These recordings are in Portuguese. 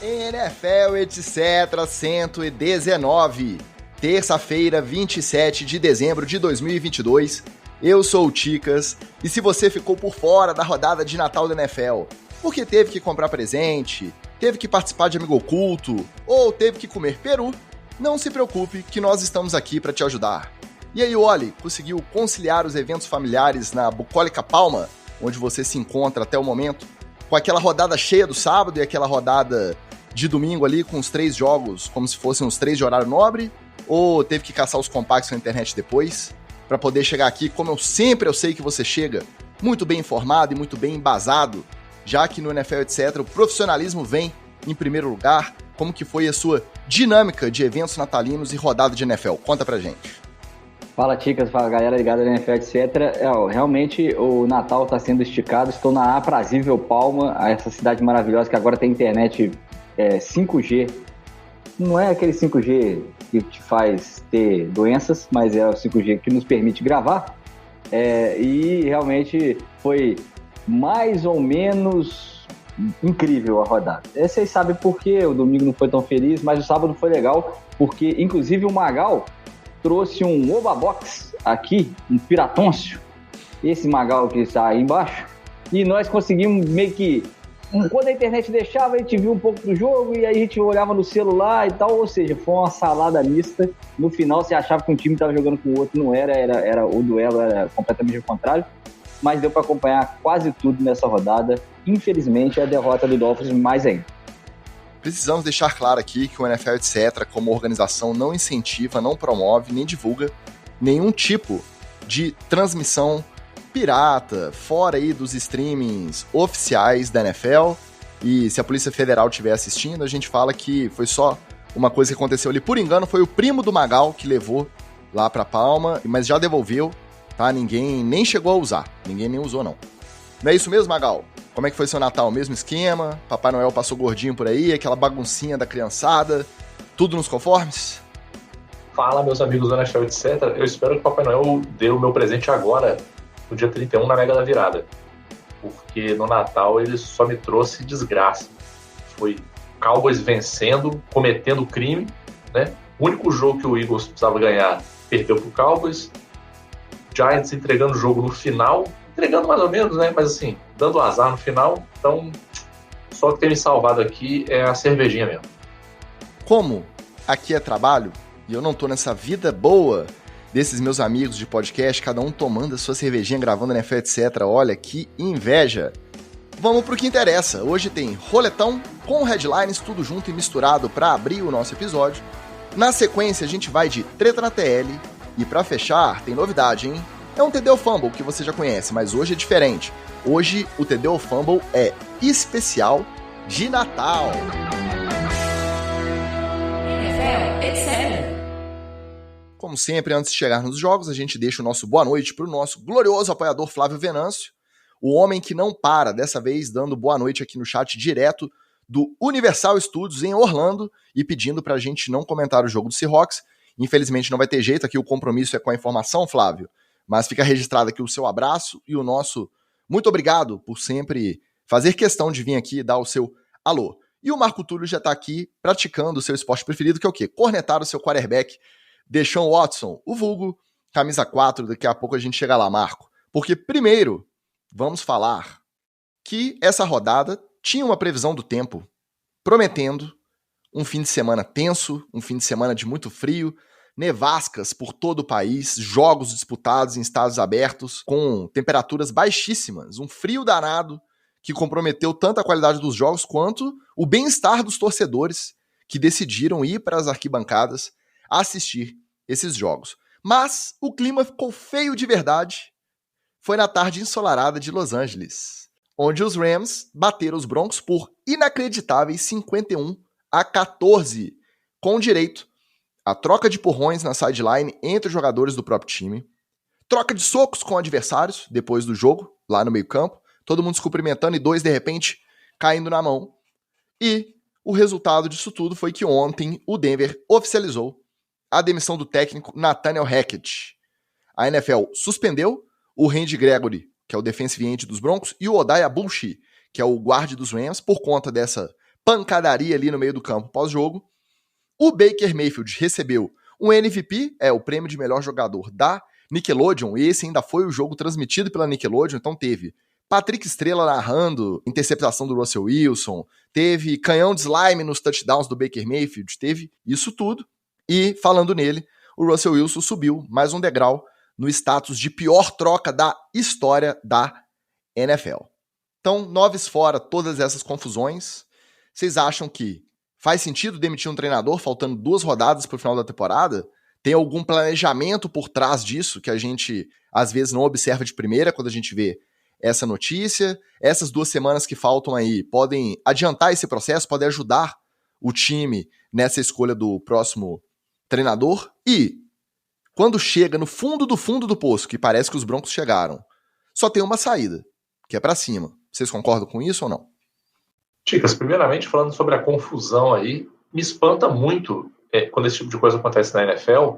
NFL, etc. 119, terça-feira, 27 de dezembro de 2022. Eu sou o Ticas, e se você ficou por fora da rodada de Natal da NFL, porque teve que comprar presente, teve que participar de amigo oculto, ou teve que comer peru, não se preocupe que nós estamos aqui para te ajudar. E aí, Oli, conseguiu conciliar os eventos familiares na bucólica Palma, onde você se encontra até o momento, com aquela rodada cheia do sábado e aquela rodada de domingo ali com os 3 jogos como se fossem os 3 de horário nobre? Ou teve que caçar os compactos na internet depois para poder chegar aqui, como eu sei que você chega, muito bem informado e muito bem embasado, já que no NFL, etc., o profissionalismo vem em primeiro lugar. Como que foi a sua dinâmica de eventos natalinos e rodada de NFL? Conta pra gente. Fala, Ticas, fala galera ligada na NFL, etc. Realmente o Natal está sendo esticado. Estou na aprazível Palma, essa cidade maravilhosa que agora tem internet 5G. Não é aquele 5G que te faz ter doenças, mas é o 5G que nos permite gravar. E realmente foi mais ou menos incrível a rodada. Vocês sabem por que o domingo não foi tão feliz, mas o sábado foi legal, porque inclusive o Magal trouxe um Oba Box aqui, um piratôncio, esse Magal que está aí embaixo, e nós conseguimos meio que, quando a internet deixava, a gente viu um pouco do jogo, e aí a gente olhava no celular e tal, ou seja, foi uma salada mista. No final você achava que um time estava jogando com o outro, não era o duelo era completamente o contrário, mas deu para acompanhar quase tudo nessa rodada. Infelizmente, a derrota do Dolphins mais ainda. Precisamos deixar claro aqui que o NFL, etc., como organização, não incentiva, não promove, nem divulga nenhum tipo de transmissão pirata, fora aí dos streamings oficiais da NFL. E se a Polícia Federal estiver assistindo, a gente fala que foi só uma coisa que aconteceu ali por engano, foi o primo do Magal que levou lá pra Palma, mas já devolveu, tá? Ninguém nem chegou a usar, ninguém nem usou não. Não é isso mesmo, Magal? Como é que foi seu Natal? Mesmo esquema? Papai Noel passou gordinho por aí? Aquela baguncinha da criançada? Tudo nos conformes? Fala, meus amigos do NFL, etc. Eu espero que o Papai Noel dê o meu presente agora, no dia 31, na Mega da Virada. Porque no Natal ele só me trouxe desgraça. Foi Cowboys vencendo, cometendo crime, né? O único jogo que o Eagles precisava ganhar, perdeu pro Cowboys. Giants entregando o jogo no final, entregando mais ou menos, né? Mas assim, dando azar no final. Então, só que tem me salvado aqui é a cervejinha mesmo. Como aqui é trabalho, e eu não tô nessa vida boa desses meus amigos de podcast, cada um tomando a sua cervejinha, gravando NFL, etc. Olha, que inveja. Vamos pro que interessa. Hoje tem roletão com headlines, tudo junto e misturado para abrir o nosso episódio. Na sequência, a gente vai de treta na TL. E pra fechar, tem novidade, hein? É um TD ou Fumble que você já conhece, mas hoje é diferente. Hoje o TD ou Fumble é especial de Natal. NFL, etc. Como sempre, antes de chegar nos jogos, a gente deixa o nosso boa noite pro nosso glorioso apoiador Flávio Venâncio, o homem que não para, dessa vez dando boa noite aqui no chat direto do Universal Studios em Orlando e pedindo pra gente não comentar o jogo do Seahawks. Infelizmente não vai ter jeito, aqui o compromisso é com a informação, Flávio, mas fica registrado aqui o seu abraço e o nosso muito obrigado por sempre fazer questão de vir aqui e dar o seu alô. E o Marco Túlio já tá aqui praticando o seu esporte preferido, que é o quê? Cornetar o seu quarterback, Deshaun Watson, o vulgo, camisa 4, daqui a pouco a gente chega lá, Marco. Porque primeiro, vamos falar que essa rodada tinha uma previsão do tempo prometendo um fim de semana tenso, um fim de semana de muito frio, nevascas por todo o país, jogos disputados em estados abertos, com temperaturas baixíssimas, um frio danado que comprometeu tanto a qualidade dos jogos quanto o bem-estar dos torcedores que decidiram ir para as arquibancadas assistir esses jogos. Mas o clima ficou feio de verdade. Foi na tarde ensolarada de Los Angeles, onde os Rams bateram os Broncos por inacreditáveis 51-14, com direito a troca de porrões na sideline entre os jogadores do próprio time, troca de socos com adversários depois do jogo, lá no meio campo, todo mundo se cumprimentando e dois, de repente, caindo na mão. E o resultado disso tudo foi que ontem o Denver oficializou a demissão do técnico Nathaniel Hackett. A NFL suspendeu o Randy Gregory, que é o defensive end dos Broncos, e o Odai Abushi, que é o guarde dos Rams, por conta dessa pancadaria ali no meio do campo pós-jogo. O Baker Mayfield recebeu um MVP, o prêmio de melhor jogador da Nickelodeon, e esse ainda foi o jogo transmitido pela Nickelodeon, então teve Patrick Estrela narrando interceptação do Russell Wilson, teve canhão de slime nos touchdowns do Baker Mayfield, teve isso tudo. E, falando nele, o Russell Wilson subiu mais um degrau no status de pior troca da história da NFL. Então, noves fora todas essas confusões, vocês acham que faz sentido demitir um treinador faltando 2 rodadas para o final da temporada? Tem algum planejamento por trás disso que a gente, às vezes, não observa de primeira quando a gente vê essa notícia? Essas 2 semanas que faltam aí podem adiantar esse processo, podem ajudar o time nessa escolha do próximo treinador? E, quando chega no fundo do poço, que parece que os Broncos chegaram, só tem uma saída, que é para cima. Vocês concordam com isso ou não? Ticas, primeiramente falando sobre a confusão aí, me espanta muito quando esse tipo de coisa acontece na NFL,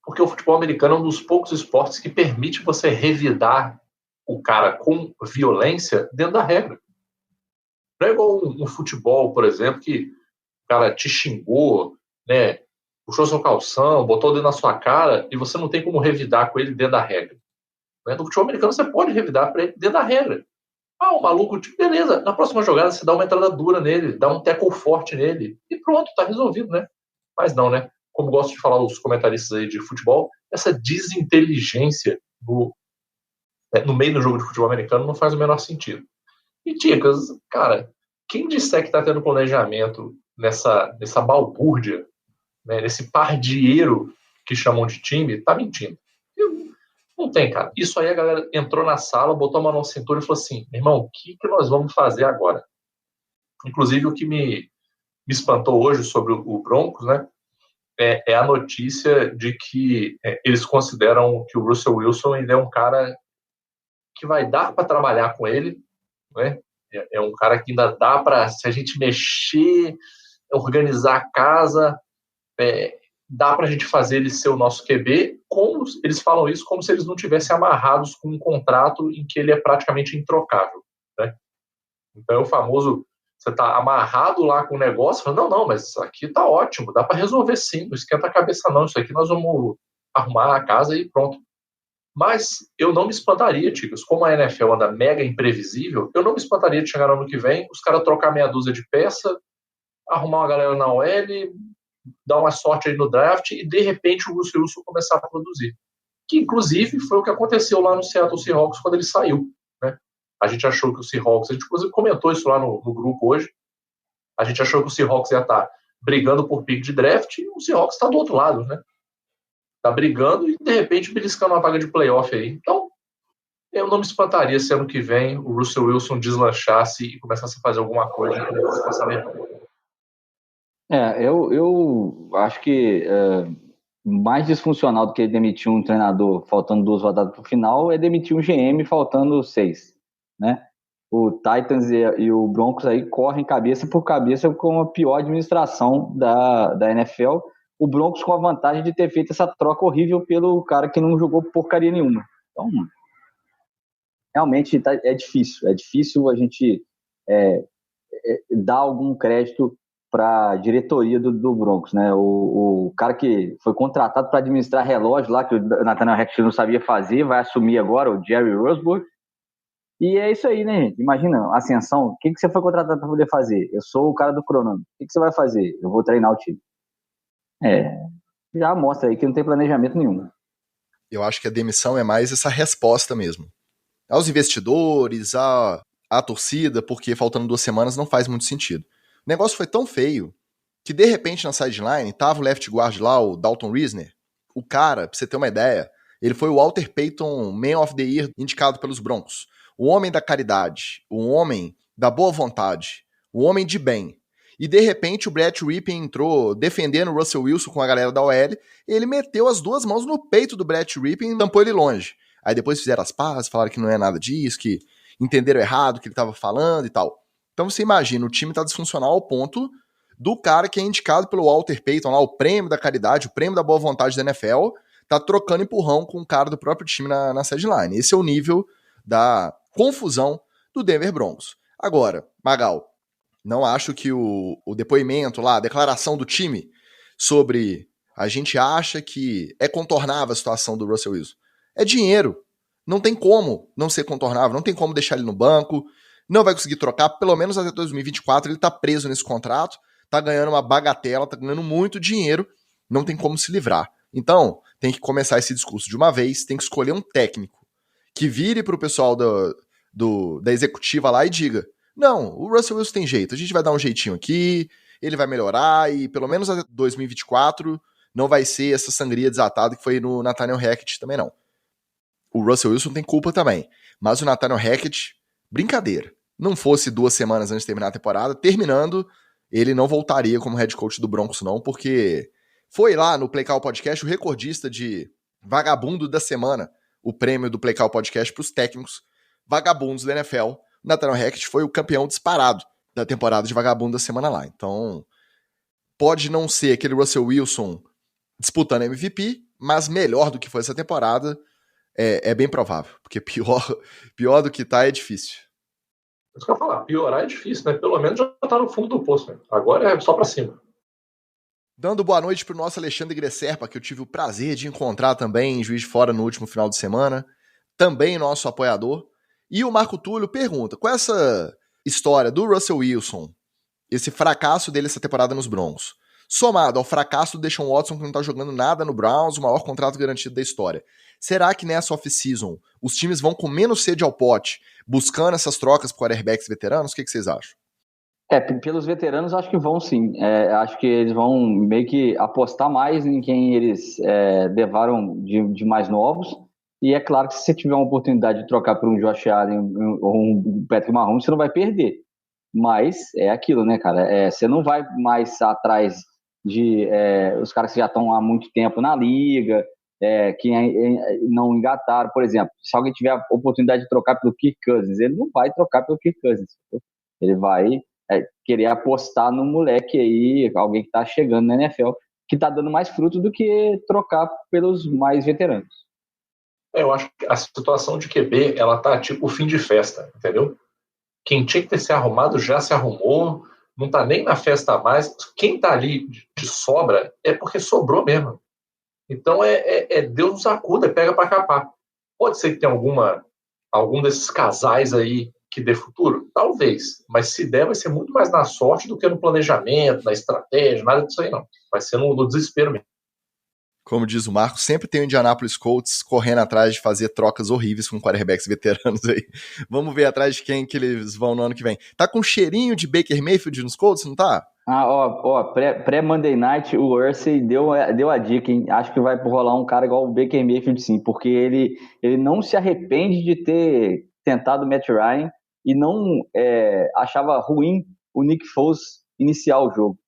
porque o futebol americano é um dos poucos esportes que permite você revidar o cara com violência dentro da regra. Não é igual um futebol, por exemplo, que o cara te xingou, né, puxou seu calção, botou o dedo na sua cara e você não tem como revidar com ele dentro da regra. No futebol americano você pode revidar para ele dentro da regra. O maluco, beleza, na próxima jogada você dá uma entrada dura nele, dá um tackle forte nele e pronto, tá resolvido, né? Mas não, né? Como gosto de falar os comentaristas aí de futebol, essa desinteligência no meio do jogo de futebol americano não faz o menor sentido. E, Ticas, cara, quem disser que tá tendo planejamento nessa balbúrdia, né, nesse pardieiro que chamam de time, tá mentindo. Não tem, cara. Isso aí a galera entrou na sala, botou a mão na cintura e falou assim, meu irmão, o que nós vamos fazer agora? Inclusive, o que me espantou hoje sobre o Broncos, né, é a notícia de que eles consideram que o Russell Wilson ainda é um cara que vai dar para trabalhar com ele, né? É um cara que ainda dá para, se a gente mexer, organizar a casa, dá para a gente fazer ele ser o nosso QB, como eles falam isso como se eles não tivessem amarrados com um contrato em que ele é praticamente introcável, né? Então é o famoso, você tá amarrado lá com o negócio, fala, não, mas isso aqui tá ótimo, dá para resolver sim, não esquenta a cabeça não, isso aqui nós vamos arrumar a casa e pronto. Mas eu não me espantaria, Ticas, como a NFL anda mega imprevisível, eu não me espantaria de chegar no ano que vem, os caras trocar meia dúzia de peça, arrumar uma galera na OL, dar uma sorte aí no draft e de repente o Russell Wilson começar a produzir. Que inclusive foi o que aconteceu lá no Seattle Seahawks quando ele saiu, né? A gente achou que o Seahawks, a gente inclusive comentou isso lá no grupo hoje, a gente achou que o Seahawks ia estar brigando por pick de draft e o Seahawks está do outro lado, né? Tá brigando e de repente beliscando uma vaga de playoff aí. Então, eu não me espantaria se ano que vem o Russell Wilson deslanchasse e começasse a fazer alguma coisa que ele fosse saber. Eu acho que mais disfuncional do que demitir um treinador faltando 2 rodadas para o final é demitir um GM faltando 6, né? O Titans e o Broncos aí correm cabeça por cabeça com a pior administração da NFL. O Broncos com a vantagem de ter feito essa troca horrível pelo cara que não jogou porcaria nenhuma. Então, realmente é difícil a gente dar algum crédito para a diretoria do Broncos, né? O cara que foi contratado para administrar relógio lá, que o Nathaniel Hackett não sabia fazer, vai assumir agora, o Jerry Rosburg. E é isso aí, né, gente? Imagina, ascensão, o que você foi contratado para poder fazer? Eu sou o cara do cronômetro. O que você vai fazer? Eu vou treinar o time. Já mostra aí que não tem planejamento nenhum. Eu acho que a demissão é mais essa resposta mesmo. Aos investidores, à torcida, porque faltando 2 semanas não faz muito sentido. O negócio foi tão feio que, de repente, na sideline, tava o left guard lá, o Dalton Risner. O cara, pra você ter uma ideia, ele foi o Walter Payton Man of the Year indicado pelos Broncos. O homem da caridade, o homem da boa vontade, o homem de bem. E, de repente, o Brett Rypien entrou defendendo o Russell Wilson com a galera da OL, e ele meteu as 2 mãos no peito do Brett Rypien e tampou ele longe. Aí depois fizeram as pazes, falaram que não é nada disso, que entenderam errado o que ele estava falando e tal. Então você imagina, o time tá disfuncional ao ponto do cara que é indicado pelo Walter Payton, lá, o prêmio da caridade, o prêmio da boa vontade da NFL, tá trocando empurrão com o cara do próprio time na sideline. Esse é o nível da confusão do Denver Broncos. Agora, Magal, Não acho que o depoimento lá, a declaração do time sobre a gente acha que é contornável a situação do Russell Wilson. É dinheiro. Não tem como não ser contornável, não tem como deixar ele no banco, não vai conseguir trocar, pelo menos até 2024 ele tá preso nesse contrato, tá ganhando uma bagatela, tá ganhando muito dinheiro, não tem como se livrar. Então, tem que começar esse discurso de uma vez, tem que escolher um técnico que vire pro pessoal da executiva lá e diga, não, o Russell Wilson tem jeito, a gente vai dar um jeitinho aqui, ele vai melhorar e pelo menos até 2024 não vai ser essa sangria desatada que foi no Nathaniel Hackett também não. O Russell Wilson tem culpa também, mas o Nathaniel Hackett, brincadeira. Não fosse 2 semanas antes de terminar a temporada, terminando, ele não voltaria como head coach do Broncos não, porque foi lá no Play Call Podcast o recordista de vagabundo da semana, o prêmio do Play Call Podcast para os técnicos vagabundos da NFL. O Nathaniel Hackett foi o campeão disparado da temporada de vagabundo da semana lá. Então, pode não ser aquele Russell Wilson disputando MVP, mas melhor do que foi essa temporada é bem provável, porque pior do que tá é difícil. Isso que eu ia falar, piorar é difícil, né? Pelo menos já tá no fundo do poço, né? Agora é só pra cima. Dando boa noite pro nosso Alexandre Gresserpa, que eu tive o prazer de encontrar também em Juiz de Fora no último final de semana, também nosso apoiador. E o Marco Túlio pergunta, com essa história do Russell Wilson, esse fracasso dele essa temporada nos Broncos, somado ao fracasso do Deshaun Watson, que não tá jogando nada no Browns, o maior contrato garantido da história, será que nessa off-season os times vão com menos sede ao pote, buscando essas trocas por quarterbacks veteranos? O que vocês acham? Pelos veteranos acho que vão sim. Acho que eles vão meio que apostar mais em quem eles levaram de mais novos. E é claro que se você tiver uma oportunidade de trocar por um Josh Allen ou um Patrick Mahomes, você não vai perder. Mas é aquilo, né, cara? Você não vai mais atrás de os caras que já estão há muito tempo na liga, que não engataram. Por exemplo, se alguém tiver a oportunidade de trocar pelo Kirk Cousins, ele não vai trocar pelo Kirk Cousins. Ele vai querer apostar no moleque aí, alguém que tá chegando na NFL, que tá dando mais fruto do que trocar pelos mais veteranos. Eu acho que a situação de QB, ela tá tipo fim de festa, entendeu? Quem tinha que ter se arrumado já se arrumou, não tá nem na festa mais. Quem tá ali de sobra é porque sobrou mesmo. Então Deus nos acuda, pega pra capar. Pode ser que tenha algum desses casais aí que dê futuro? Talvez. Mas se der, vai ser muito mais na sorte do que no planejamento, na estratégia, nada disso aí não. Vai ser no desespero mesmo. Como diz o Marco, sempre tem o Indianapolis Colts correndo atrás de fazer trocas horríveis com quarterbacks veteranos aí. Vamos ver atrás de quem que eles vão no ano que vem. Tá com cheirinho de Baker Mayfield nos Colts, não tá? Pré-Monday Night, o Ursay deu a dica, hein? Acho que vai rolar um cara igual o Baker Mayfield, sim, porque ele não se arrepende de ter tentado o Matt Ryan e não achava ruim o Nick Foles iniciar o jogo.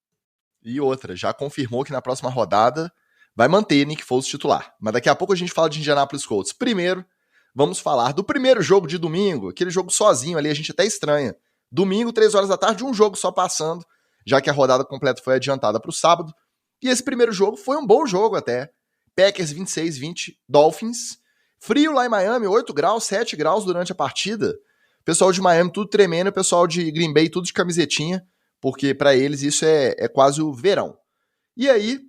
E outra, já confirmou que na próxima rodada vai manter Nick Foles titular. Mas daqui a pouco a gente fala de Indianapolis Colts. Primeiro, vamos falar do primeiro jogo de domingo, aquele jogo sozinho ali, a gente até estranha. Domingo, 3 horas da tarde, um jogo só passando, já que a rodada completa foi adiantada para o sábado. E esse primeiro jogo foi um bom jogo até. Packers 26-20, Dolphins. Frio lá em Miami, 8 graus, 7 graus durante a partida. Pessoal de Miami tudo tremendo, o pessoal de Green Bay tudo de camisetinha, porque para eles isso é quase o verão. E aí,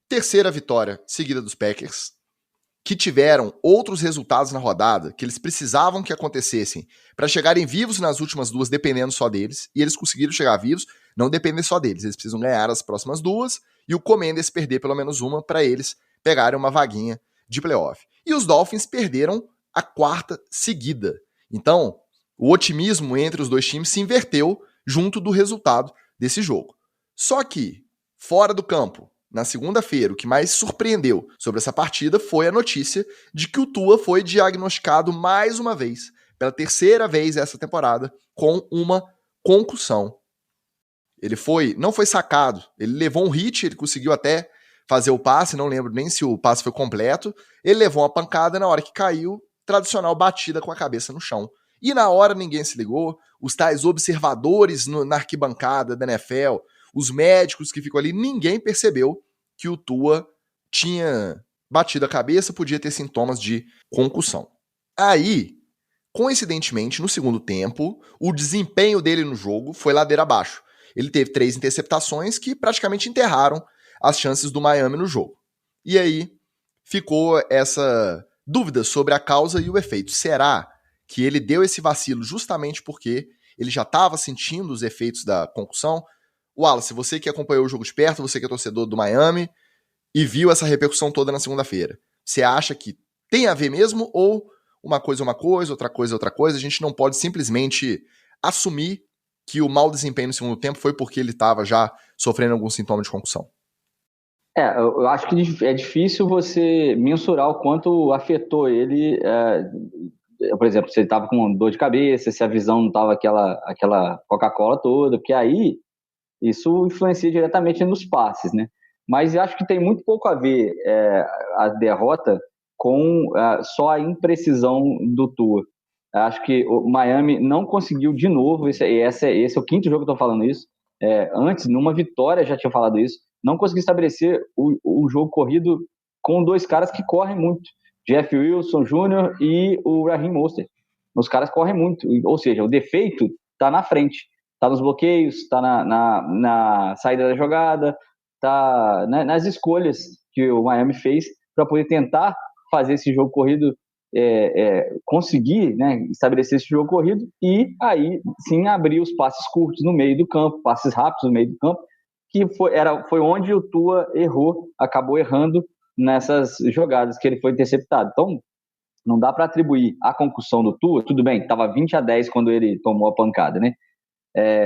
terceira vitória seguida dos Packers, que tiveram outros resultados na rodada que eles precisavam que acontecessem para chegarem vivos nas últimas 2, dependendo só deles, e eles conseguiram chegar vivos, não depender só deles, eles precisam ganhar as próximas 2 e o Commanders perder pelo menos uma para eles pegarem uma vaguinha de playoff. E os Dolphins perderam a 4ª seguida. Então, o otimismo entre os dois times se inverteu junto do resultado desse jogo. Só que, fora do campo, na segunda-feira, o que mais surpreendeu sobre essa partida foi a notícia de que o Tua foi diagnosticado mais uma vez, pela 3ª vez essa temporada, com uma concussão. Ele não foi sacado, ele levou um hit, ele conseguiu até fazer o passe, não lembro nem se o passe foi completo, ele levou uma pancada, na hora que caiu, tradicional batida com a cabeça no chão. E na hora ninguém se ligou, os tais observadores na arquibancada da NFL, os médicos que ficam ali, ninguém percebeu que o Tua tinha batido a cabeça, podia ter sintomas de concussão. Aí, Coincidentemente, no segundo tempo, o desempenho dele no jogo foi ladeira abaixo. Ele teve 3 interceptações que praticamente enterraram as chances do Miami no jogo. E aí ficou essa dúvida sobre a causa e o efeito. Será que ele deu esse vacilo justamente porque ele já estava sentindo os efeitos da concussão? Wallace, você que acompanhou o jogo de perto, você que é torcedor do Miami e viu essa repercussão toda na segunda-feira, você acha que tem a ver mesmo ou uma coisa é uma coisa, outra coisa é outra coisa? A gente não pode simplesmente assumir que o mau desempenho no segundo tempo foi porque ele estava já sofrendo algum sintoma de concussão. Eu acho que é difícil você mensurar o quanto afetou ele. Por exemplo, se ele estava com dor de cabeça, se a visão não estava aquela Coca-Cola toda, porque aí isso influencia diretamente nos passes, né? Mas eu acho que tem muito pouco a ver a derrota com só a imprecisão do Tua. Acho que o Miami não conseguiu de novo, esse é o quinto jogo que eu estou falando isso. Antes, numa vitória, já tinha falado isso, não conseguiu estabelecer o jogo corrido com 2 caras que correm muito, Jeff Wilson Jr. e o Raheem Mostert. Os caras correm muito, ou seja, o defeito está na frente, está nos bloqueios, está na saída da jogada, está nas escolhas que o Miami fez para poder tentar fazer esse jogo corrido, conseguir, né, estabelecer esse jogo corrido e aí sim abrir os passes curtos no meio do campo, passes rápidos no meio do campo, que foi onde o Tua acabou errando nessas jogadas que ele foi interceptado. Então, não dá para atribuir a concussão do Tua, tudo bem, estava 20-10 quando ele tomou a pancada, né?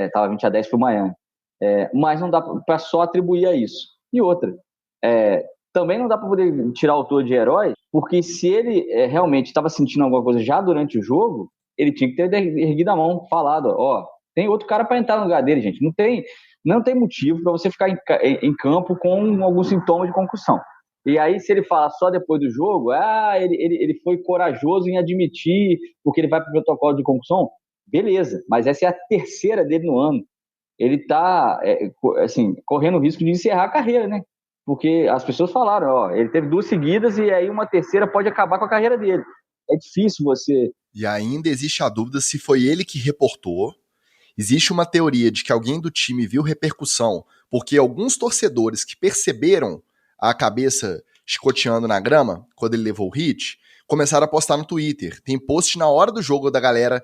Estava 20-10 para o Miami. Mas não dá para só atribuir a isso. E outra, também não dá para poder tirar o Tua de herói, porque se ele realmente estava sentindo alguma coisa já durante o jogo, ele tinha que ter erguido a mão, falado, tem outro cara para entrar no lugar dele, gente. Não tem motivo para você ficar em campo com algum sintoma de concussão. E aí, se ele fala só depois do jogo, ele foi corajoso em admitir, porque ele vai para o protocolo de concussão, beleza, mas essa é a terceira dele no ano. Ele está correndo o risco de encerrar a carreira, né? Porque as pessoas falaram, ele teve 2 seguidas e aí uma terceira pode acabar com a carreira dele. É difícil você... E ainda existe a dúvida se foi ele que reportou. Existe uma teoria de que alguém do time viu repercussão, porque alguns torcedores que perceberam a cabeça chicoteando na grama, quando ele levou o hit, começaram a postar no Twitter. Tem post na hora do jogo da galera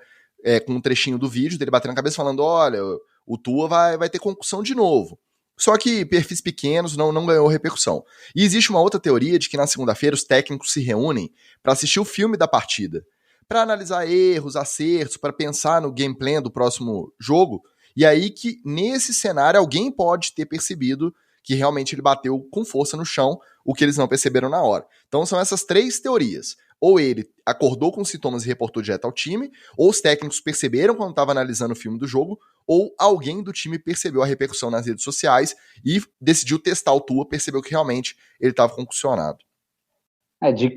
com um trechinho do vídeo dele batendo a cabeça falando, olha, o Tua vai ter concussão de novo. Só que perfis pequenos não ganhou repercussão. E existe uma outra teoria de que na segunda-feira os técnicos se reúnem para assistir o filme da partida, para analisar erros, acertos, para pensar no game plan do próximo jogo, e aí que nesse cenário alguém pode ter percebido que realmente ele bateu com força no chão, o que eles não perceberam na hora. Então são essas 3 teorias. Ou ele acordou com sintomas e reportou direto ao time, ou os técnicos perceberam quando estava analisando o filme do jogo, ou alguém do time percebeu a repercussão nas redes sociais e decidiu testar o Tua, percebeu que realmente ele estava concussionado.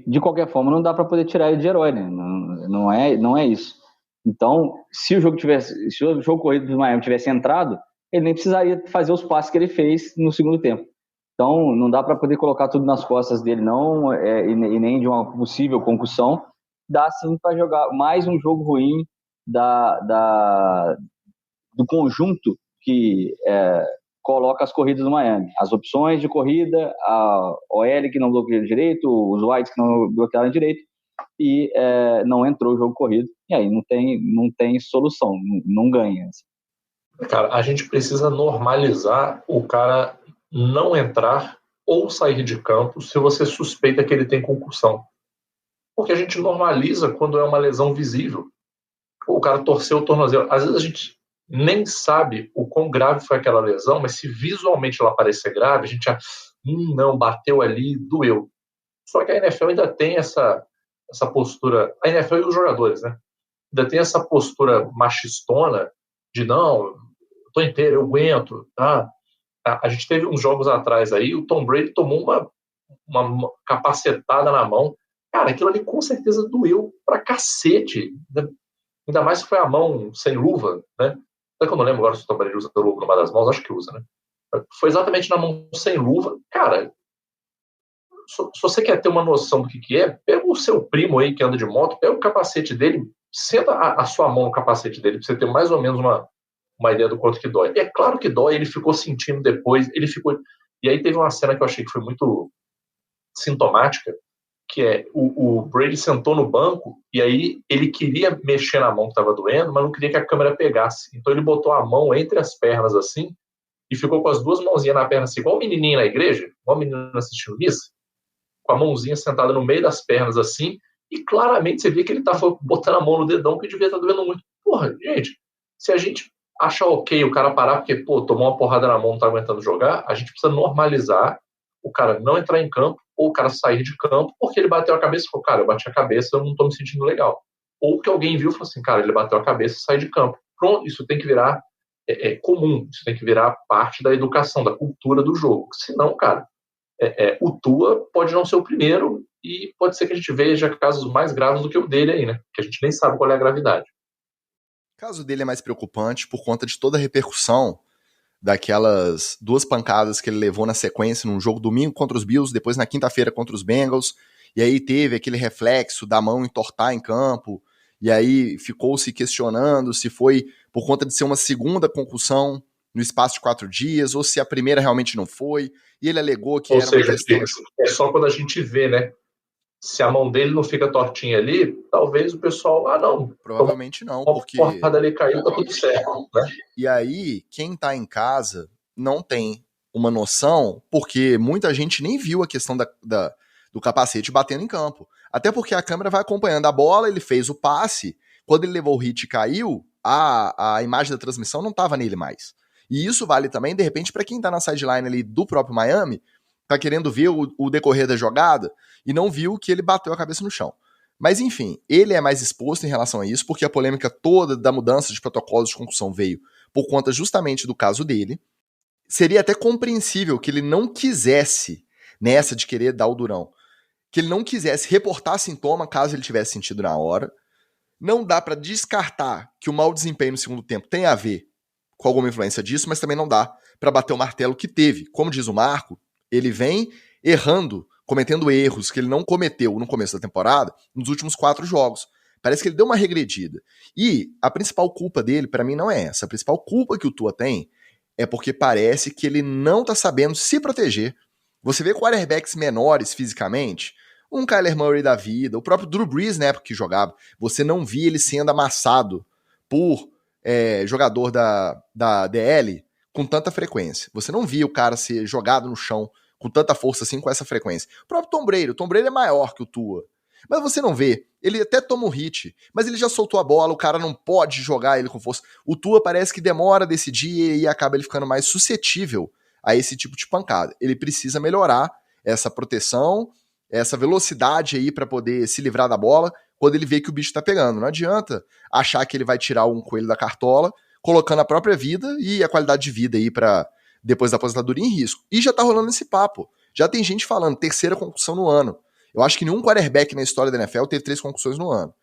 De qualquer forma, não dá para poder tirar ele de herói, né? Não é isso. Então, se o jogo corrido do Miami tivesse entrado, ele nem precisaria fazer os passes que ele fez no segundo tempo. Então, não dá para poder colocar tudo nas costas dele, não, e nem de uma possível concussão. Dá sim para jogar mais um jogo ruim do conjunto que coloca as corridas do Miami. As opções de corrida, a OL que não bloqueia direito, os wides que não bloquearam direito, e não entrou o jogo corrido. E aí não tem solução, não ganha. Cara, a gente precisa normalizar o cara não entrar ou sair de campo se você suspeita que ele tem concussão. Porque a gente normaliza quando é uma lesão visível. O cara torceu o tornozelo. Às vezes a gente nem sabe o quão grave foi aquela lesão, mas se visualmente ela parecer grave, a gente já, não, bateu ali, doeu. Só que a NFL ainda tem essa postura, a NFL e os jogadores, né? Ainda tem essa postura machistona de, não, tô inteiro, eu aguento, tá? A gente teve uns jogos atrás aí, o Tom Brady tomou uma capacetada na mão. Cara, aquilo ali com certeza doeu pra cacete. Ainda mais que foi a mão sem luva, né? Até que eu não lembro agora se o Tom Brady usa luva numa das mãos, acho que usa, né? Foi exatamente na mão sem luva. Cara, se você quer ter uma noção do que é, pega o seu primo aí que anda de moto, pega o capacete dele, senta a sua mão no capacete dele, pra você ter mais ou menos uma ideia do quanto que dói. E é claro que dói, ele ficou sentindo depois, E aí teve uma cena que eu achei que foi muito sintomática, que é o Brady sentou no banco e aí ele queria mexer na mão que estava doendo, mas não queria que a câmera pegasse. Então ele botou a mão entre as pernas assim e ficou com as duas mãozinhas na perna assim, igual o menininho na igreja, igual o menino assistindo missa, com a mãozinha sentada no meio das pernas assim, e claramente você vê que ele tava botando a mão no dedão que devia estar doendo muito. Porra, gente, se a gente achar ok o cara parar porque, tomou uma porrada na mão, não tá aguentando jogar, a gente precisa normalizar o cara não entrar em campo ou o cara sair de campo porque ele bateu a cabeça e falou, cara, eu bati a cabeça, eu não tô me sentindo legal. Ou que alguém viu e falou assim, cara, ele bateu a cabeça e sai de campo. Pronto, isso tem que virar comum, isso tem que virar parte da educação, da cultura do jogo. Senão, cara, o Tua pode não ser o primeiro e pode ser que a gente veja casos mais graves do que o dele aí, né? Que a gente nem sabe qual é a gravidade. O caso dele é mais preocupante por conta de toda a repercussão daquelas 2 pancadas que ele levou na sequência num jogo domingo contra os Bills, depois na quinta-feira contra os Bengals, e aí teve aquele reflexo da mão entortar em campo, e aí ficou se questionando se foi por conta de ser uma segunda concussão no espaço de 4 dias, ou se a primeira realmente não foi, e ele alegou que era uma questão... É só quando a gente vê, né? Se a mão dele não fica tortinha ali, talvez o pessoal, não. Provavelmente não, porque... A porrada ali caiu, tá tudo certo, né? E aí, quem tá em casa não tem uma noção, porque muita gente nem viu a questão do capacete batendo em campo. Até porque a câmera vai acompanhando a bola, ele fez o passe, quando ele levou o hit e caiu, a imagem da transmissão não tava nele mais. E isso vale também, de repente, para quem tá na sideline ali do próprio Miami, tá querendo ver o decorrer da jogada e não viu que ele bateu a cabeça no chão. Mas enfim, ele é mais exposto em relação a isso, porque a polêmica toda da mudança de protocolos de concussão veio por conta justamente do caso dele. Seria até compreensível que ele não quisesse, nessa de querer dar o durão, que ele não quisesse reportar sintoma caso ele tivesse sentido na hora. Não dá para descartar que o mau desempenho no segundo tempo tem a ver com alguma influência disso, mas também não dá para bater o martelo que teve. Como diz o Marco, ele vem errando, cometendo erros que ele não cometeu no começo da temporada, nos últimos 4 jogos. Parece que ele deu uma regredida. E a principal culpa dele, para mim, não é essa. A principal culpa que o Tua tem é porque parece que ele não tá sabendo se proteger. Você vê quarterbacks menores fisicamente, um Kyler Murray da vida, o próprio Drew Brees na época que jogava, você não via ele sendo amassado por jogador da DL com tanta frequência. Você não via o cara ser jogado no chão com tanta força assim, com essa frequência. O próprio Tom Brady é maior que o Tua. Mas você não vê. Ele até toma um hit, mas ele já soltou a bola, o cara não pode jogar ele com força. O Tua parece que demora a decidir e acaba ele ficando mais suscetível a esse tipo de pancada. Ele precisa melhorar essa proteção, essa velocidade aí para poder se livrar da bola quando ele vê que o bicho tá pegando. Não adianta achar que ele vai tirar um coelho da cartola, colocando a própria vida e a qualidade de vida aí para depois da aposentadoria em risco. E já tá rolando esse papo. Já tem gente falando 3ª concussão no ano. Eu acho que nenhum quarterback na história da NFL teve 3 concussões no ano.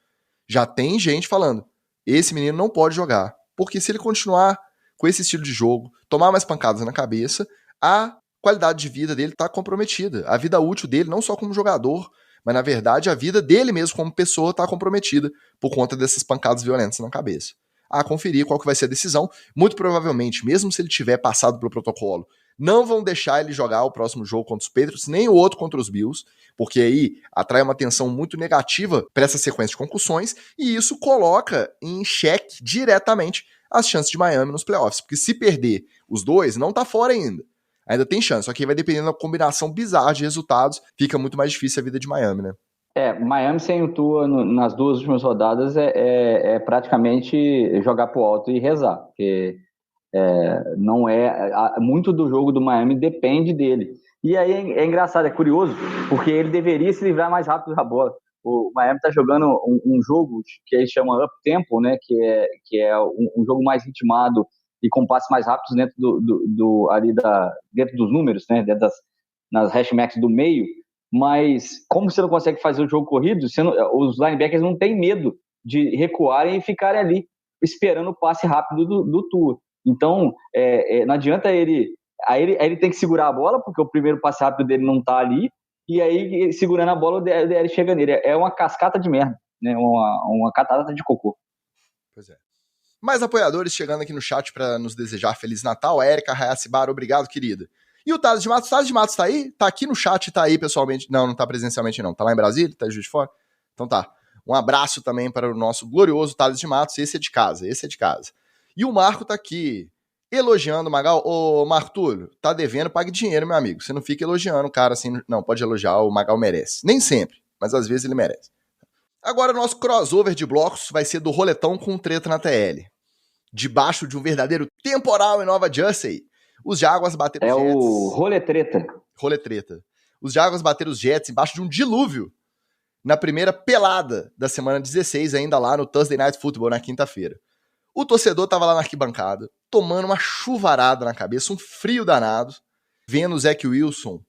Já tem gente falando, esse menino não pode jogar. Porque se ele continuar com esse estilo de jogo, tomar mais pancadas na cabeça, a qualidade de vida dele tá comprometida. A vida útil dele, não só como jogador, mas na verdade a vida dele mesmo como pessoa tá comprometida por conta dessas pancadas violentas na cabeça. A conferir qual que vai ser a decisão. Muito provavelmente, mesmo se ele tiver passado pelo protocolo, não vão deixar ele jogar o próximo jogo contra os Patriots, nem o outro contra os Bills, porque aí atrai uma atenção muito negativa para essa sequência de concussões, e isso coloca em xeque diretamente as chances de Miami nos playoffs, porque se perder os dois, não tá fora ainda. Ainda tem chance, só que aí vai dependendo da combinação bizarra de resultados, fica muito mais difícil a vida de Miami, né? Miami sem o Tua nas 2 últimas rodadas é praticamente jogar pro alto e rezar, porque não muito do jogo do Miami depende dele. E aí é engraçado, é curioso, porque ele deveria se livrar mais rápido da bola. O Miami tá jogando um jogo que eles chamam up tempo, né, que é um jogo mais ritmado e com passes mais rápidos dentro dentro dos números, né, dentro nas hashmags do meio. Mas como você não consegue fazer o jogo corrido, os linebackers não têm medo de recuarem e ficarem ali esperando o passe rápido do Tua. Então, não adianta ele tem que segurar a bola, porque o primeiro passe rápido dele não tá ali, e aí segurando a bola o DL chega nele. É uma cascata de merda. né? Uma catarata de cocô. Pois é. Mais apoiadores chegando aqui no chat para nos desejar Feliz Natal. A Erika Hayasibara, obrigado, querida. E o Thales de Matos? O Thales de Matos tá aí? Tá aqui no chat, tá aí pessoalmente. Não tá presencialmente não. Tá lá em Brasília? Tá em Juiz de Fora? Então tá. Um abraço também para o nosso glorioso Thales de Matos. Esse é de casa. E o Marco tá aqui elogiando o Magal. Ô, Marco Túlio, tá devendo, pague dinheiro, meu amigo. Você não fica elogiando o cara assim. Não, pode elogiar, o Magal merece. Nem sempre, mas às vezes ele merece. Agora, o nosso crossover de blocos vai ser do roletão com treta na TL. Debaixo de um verdadeiro temporal em Nova Jersey, os Jaguars bateram os Jets. É o roletreta. Roletreta. Os Jaguars bateram os Jets embaixo de um dilúvio na primeira pelada da semana 16, ainda lá no Thursday Night Football, na quinta-feira. O torcedor tava lá na arquibancada, tomando uma chuvarada na cabeça, um frio danado, vendo o Zach Wilson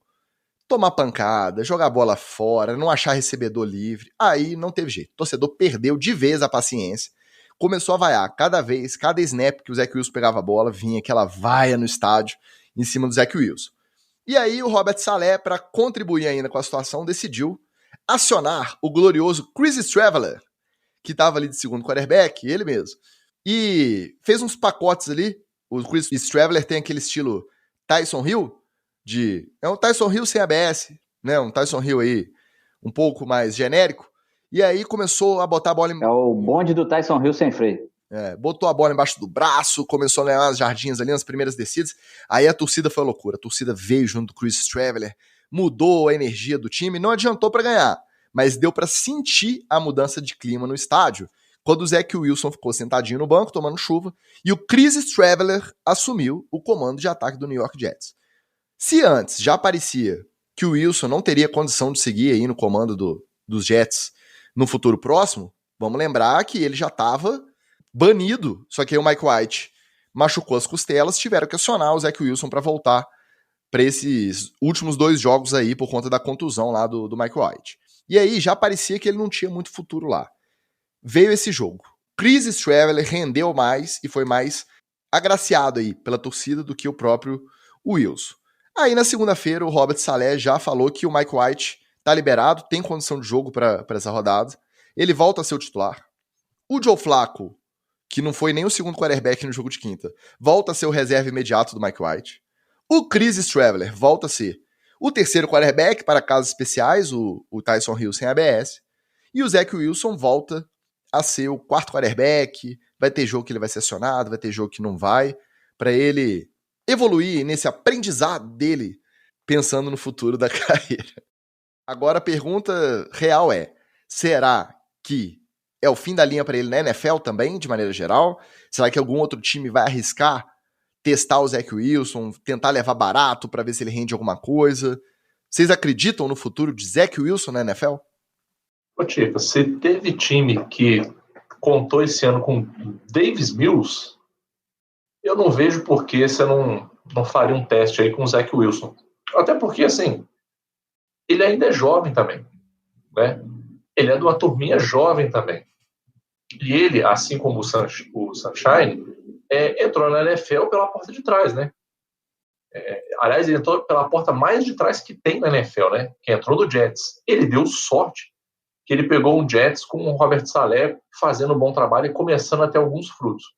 tomar pancada, jogar bola fora, não achar recebedor livre. Aí não teve jeito. O torcedor perdeu de vez a paciência. Começou a vaiar. Cada snap que o Zach Wilson pegava a bola, vinha aquela vaia no estádio em cima do Zach Wilson. E aí o Robert Saleh, para contribuir ainda com a situação, decidiu acionar o glorioso Chris Streveler, que estava ali de segundo quarterback, ele mesmo. E fez uns pacotes ali. O Chris Streveler tem aquele estilo Tyson Hill, é um Tyson Hill sem ABS, né? Um Tyson Hill aí um pouco mais genérico. E aí começou a botar a bola... É o bonde do Tyson Hill sem freio. Botou a bola embaixo do braço, começou a ganhar umas jardinhas ali nas primeiras descidas. Aí a torcida foi loucura. A torcida veio junto do Chris Streveler, mudou a energia do time. Não adiantou para ganhar, mas deu para sentir a mudança de clima no estádio quando o Zach Wilson ficou sentadinho no banco, tomando chuva, e o Chris Streveler assumiu o comando de ataque do New York Jets. Se antes já parecia que o Wilson não teria condição de seguir aí no comando dos Jets no futuro próximo, vamos lembrar que ele já estava banido, só que aí o Mike White machucou as costelas, tiveram que acionar o Zach Wilson para voltar para esses últimos 2 jogos aí por conta da contusão lá do Mike White. E aí já parecia que ele não tinha muito futuro lá. Veio esse jogo. Chris Streveler rendeu mais e foi mais agraciado aí pela torcida do que o próprio Wilson. Aí na segunda-feira o Robert Saleh já falou que o Mike White tá liberado, tem condição de jogo para essa rodada. Ele volta a ser o titular. O Joe Flacco, que não foi nem o segundo quarterback no jogo de quinta, volta a ser o reserva imediato do Mike White. O Chris Streveler volta a ser o terceiro quarterback para casos especiais, o Tyson Hill sem ABS. E o Zach Wilson volta a ser o quarto quarterback. Vai ter jogo que ele vai ser acionado, vai ter jogo que não vai, para ele evoluir nesse aprendizado dele, pensando no futuro da carreira. Agora a pergunta real é, será que é o fim da linha para ele na NFL também, de maneira geral? Será que algum outro time vai arriscar testar o Zach Wilson, tentar levar barato para ver se ele rende alguma coisa? Vocês acreditam no futuro de Zach Wilson na NFL? Ô, Tica, se teve time que contou esse ano com Davis Mills, eu não vejo por que você não faria um teste aí com o Zach Wilson. Até porque, assim, ele ainda é jovem também, né? Ele é de uma turminha jovem também. E ele, assim como o Sunshine, entrou na NFL pela porta de trás, né? Aliás, ele entrou pela porta mais de trás que tem na NFL, né? Que entrou do Jets. Ele deu sorte que ele pegou um Jets com o Robert Saleh fazendo um bom trabalho e começando a ter alguns frutos.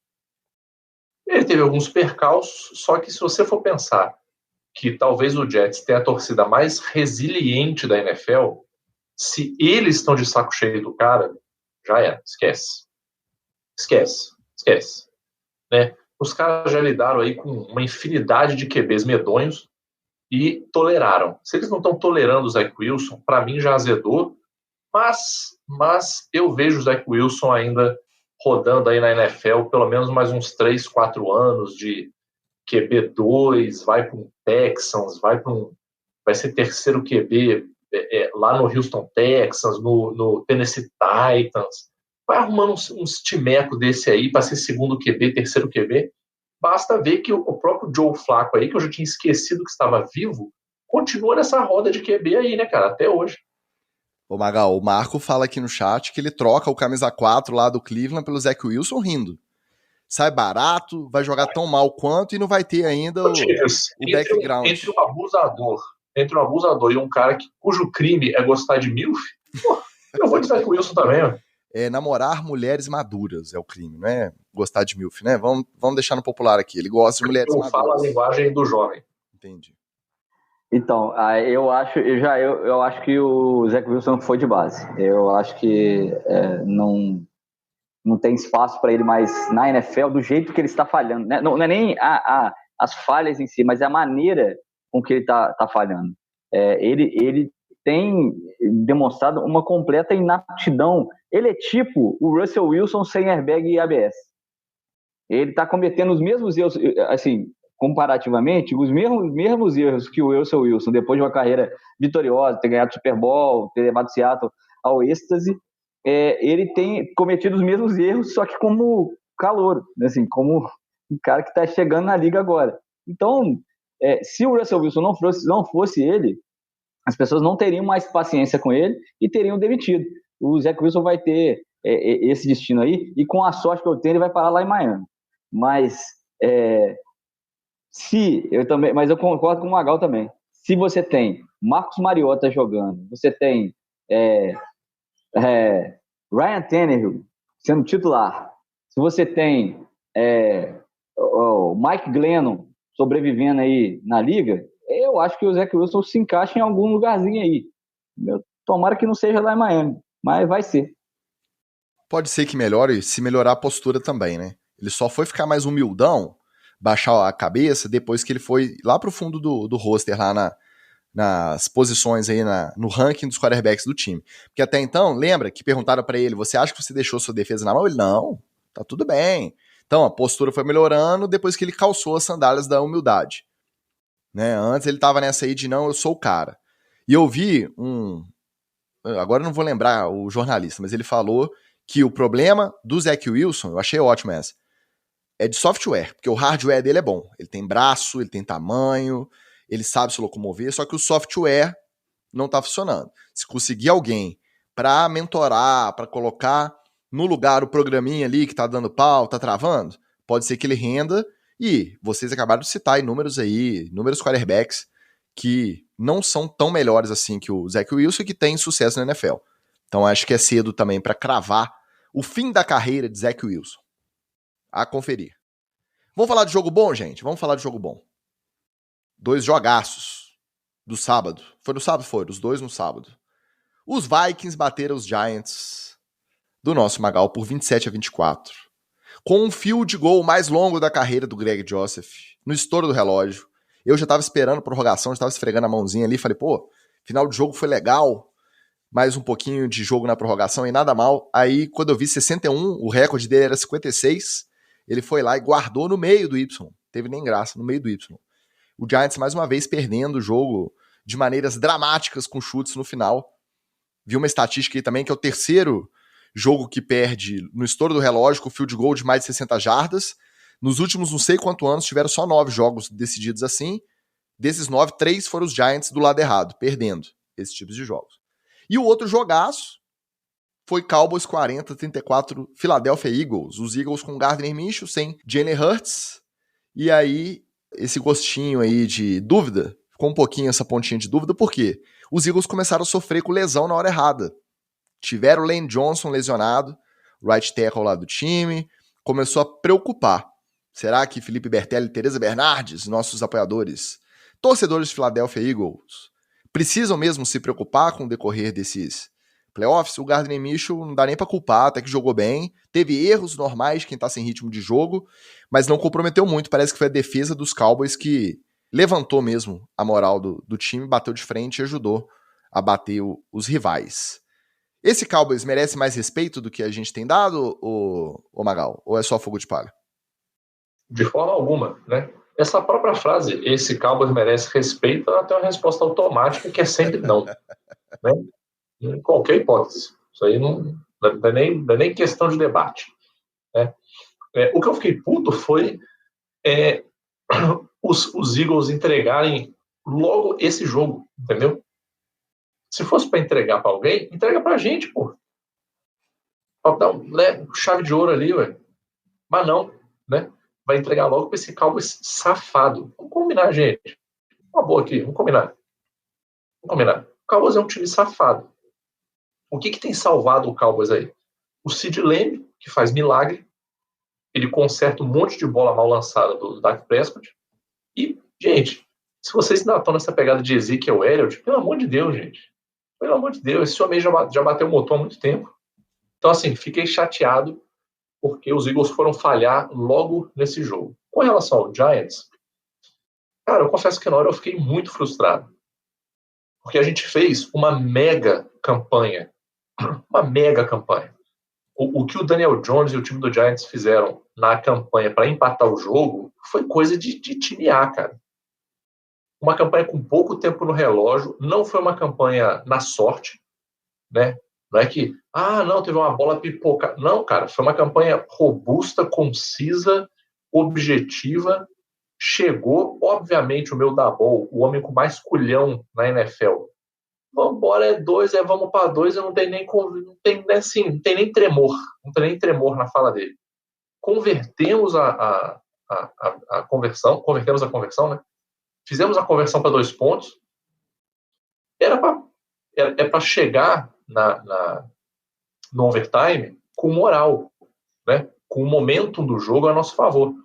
Ele teve alguns percalços, só que se você for pensar que talvez o Jets tenha a torcida mais resiliente da NFL, se eles estão de saco cheio do cara, já é, esquece, né? Os caras já lidaram aí com uma infinidade de QBs medonhos e toleraram. Se eles não estão tolerando o Zach Wilson, para mim já azedou, mas eu vejo o Zach Wilson ainda rodando aí na NFL pelo menos mais uns 3-4 anos de QB2, vai para um Texans, vai ser terceiro QB lá no Houston Texans, no Tennessee Titans, vai arrumando uns timecos desse aí para ser segundo QB, terceiro QB. Basta ver que o próprio Joe Flacco aí, que eu já tinha esquecido que estava vivo, continua nessa roda de QB aí, né, cara, até hoje. Ô Magal, o Marco fala aqui no chat que ele troca o camisa 4 lá do Cleveland pelo Zach Wilson rindo. Sai barato, vai jogar tão mal quanto e não vai ter ainda o background. Entre um abusador e um cara cujo crime é gostar de MILF, eu vou de Zach Wilson também, ó. namorar mulheres maduras é o crime, não é gostar de MILF, né? Vamos deixar no popular aqui. Ele gosta de mulheres maduras. Fala a linguagem do jovem. Entendi. Então, eu acho que o Zach Wilson foi de base. Eu acho que não tem espaço para ele mais na NFL do jeito que ele está falhando. Né? Não é nem as falhas em si, mas é a maneira com que ele está falhando. Ele tem demonstrado uma completa inaptidão. Ele é tipo o Russell Wilson sem airbag e ABS. Ele está cometendo os mesmos erros, assim, comparativamente, os mesmos erros que o Russell Wilson, depois de uma carreira vitoriosa, ter ganhado Super Bowl, ter levado Seattle ao êxtase, ele tem cometido os mesmos erros, só que como calouro, assim, como um cara que está chegando na liga agora. Então, se o Russell Wilson não fosse ele, as pessoas não teriam mais paciência com ele e teriam demitido. O Zach Wilson vai ter esse destino aí, e com a sorte que eu tenho, ele vai parar lá em Miami. Mas mas eu concordo com o Magal também. Se você tem Marcus Mariota jogando, você tem Ryan Tannehill sendo titular, se você tem o Mike Glennon sobrevivendo aí na liga, eu acho que o Zach Wilson se encaixa em algum lugarzinho aí. Tomara que não seja lá em Miami, mas vai ser. Pode ser que melhore, se melhorar a postura também, né? Ele só foi ficar mais humildão, baixar a cabeça, depois que ele foi lá pro fundo do roster, lá nas posições aí, no ranking dos quarterbacks do time. Porque até então, lembra que perguntaram pra ele, você acha que você deixou sua defesa na mão? Ele, não, tá tudo bem. Então, a postura foi melhorando depois que ele calçou as sandálias da humildade. Né? Antes ele tava nessa aí de, não, eu sou o cara. E eu vi agora eu não vou lembrar o jornalista, mas ele falou que o problema do Zach Wilson, eu achei ótimo essa, é de software, porque o hardware dele é bom. Ele tem braço, ele tem tamanho, ele sabe se locomover, só que o software não tá funcionando. Se conseguir alguém para mentorar, para colocar no lugar o programinha ali que tá dando pau, tá travando, pode ser que ele renda. E vocês acabaram de citar inúmeros quarterbacks que não são tão melhores assim que o Zach Wilson e que tem sucesso na NFL. Então acho que é cedo também para cravar o fim da carreira de Zach Wilson. A conferir. Vamos falar de jogo bom, gente? Vamos falar de jogo bom. 2 jogaços do sábado. Foi no sábado? Foi. Os 2 no sábado. Os Vikings bateram os Giants do nosso Magal por 27-24. Com um field goal mais longo da carreira do Greg Joseph, no estouro do relógio. Eu já tava esperando prorrogação, já tava esfregando a mãozinha ali, falei, final de jogo foi legal, mais um pouquinho de jogo na prorrogação e nada mal. Aí, quando eu vi 61, o recorde dele era 56, ele foi lá e guardou no meio do Y. Teve nem graça, no meio do Y. O Giants, mais uma vez, perdendo o jogo de maneiras dramáticas com chutes no final. Vi uma estatística aí também, que é o terceiro jogo que perde no estouro do relógio com field goal de mais de 60 jardas. Nos últimos não sei quantos anos tiveram só 9 jogos decididos assim. Desses 9, 3 foram os Giants do lado errado, perdendo esses tipos de jogos. E o outro jogaço foi Cowboys 40-34 Philadelphia Eagles. Os Eagles com Gardner Minshew sem Jalen Hurts. E aí, esse gostinho aí de dúvida, ficou um pouquinho essa pontinha de dúvida, por quê? Os Eagles começaram a sofrer com lesão na hora errada. Tiveram o Lane Johnson lesionado, right tackle lá do time, começou a preocupar. Será que Felipe Bertelli e Teresa Bernardes, nossos apoiadores, torcedores de Philadelphia Eagles, precisam mesmo se preocupar com o decorrer desses playoffs? O Gardner Minshew não dá nem pra culpar, até que jogou bem, teve erros normais de quem tá sem ritmo de jogo, mas não comprometeu muito. Parece que foi a defesa dos Cowboys que levantou mesmo a moral do time, bateu de frente e ajudou a bater os rivais. Esse Cowboys merece mais respeito do que a gente tem dado, ô Magal? Ou é só fogo de palha? De forma alguma, né? Essa própria frase, esse Cowboys merece respeito, ela tem uma resposta automática que é sempre não. Né? Em qualquer hipótese. Isso aí não é nem questão de debate. Né? O que eu fiquei puto foi os Eagles entregarem logo esse jogo, entendeu? Se fosse para entregar para alguém, entrega pra gente, pô. Pra dar chave de ouro ali, ué. Mas não, né? Vai entregar logo pra esse Cowboys safado. Vamos combinar, gente. Uma boa aqui, vamos combinar. O Cowboys é um time safado. O que tem salvado o Cowboys aí? O Sid Lamb, que faz milagre, ele conserta um monte de bola mal lançada do Dak Prescott. E, gente, se vocês ainda estão nessa pegada de Ezekiel Elliott, pelo amor de Deus, gente. Pelo amor de Deus, esse homem já bateu o motor há muito tempo. Então, assim, fiquei chateado porque os Eagles foram falhar logo nesse jogo. Com relação ao Giants, cara, eu confesso que na hora eu fiquei muito frustrado. Porque a gente fez uma mega campanha. Uma mega campanha. O que o Daniel Jones e o time do Giants fizeram na campanha para empatar o jogo foi coisa de time A, cara. Uma campanha com pouco tempo no relógio, não foi uma campanha na sorte, né? Não é que, não, teve uma bola pipoca. Não, cara, foi uma campanha robusta, concisa, objetiva. Chegou, obviamente, o meu Dabol, o homem com mais culhão na NFL. Vamos embora, é 2, vamos para 2, não tem nem tremor. Não tem nem tremor na fala dele. Convertemos a conversão, né? Fizemos a conversão para 2 pontos. É para chegar no overtime com moral, né? Com o momentum do jogo a nosso favor.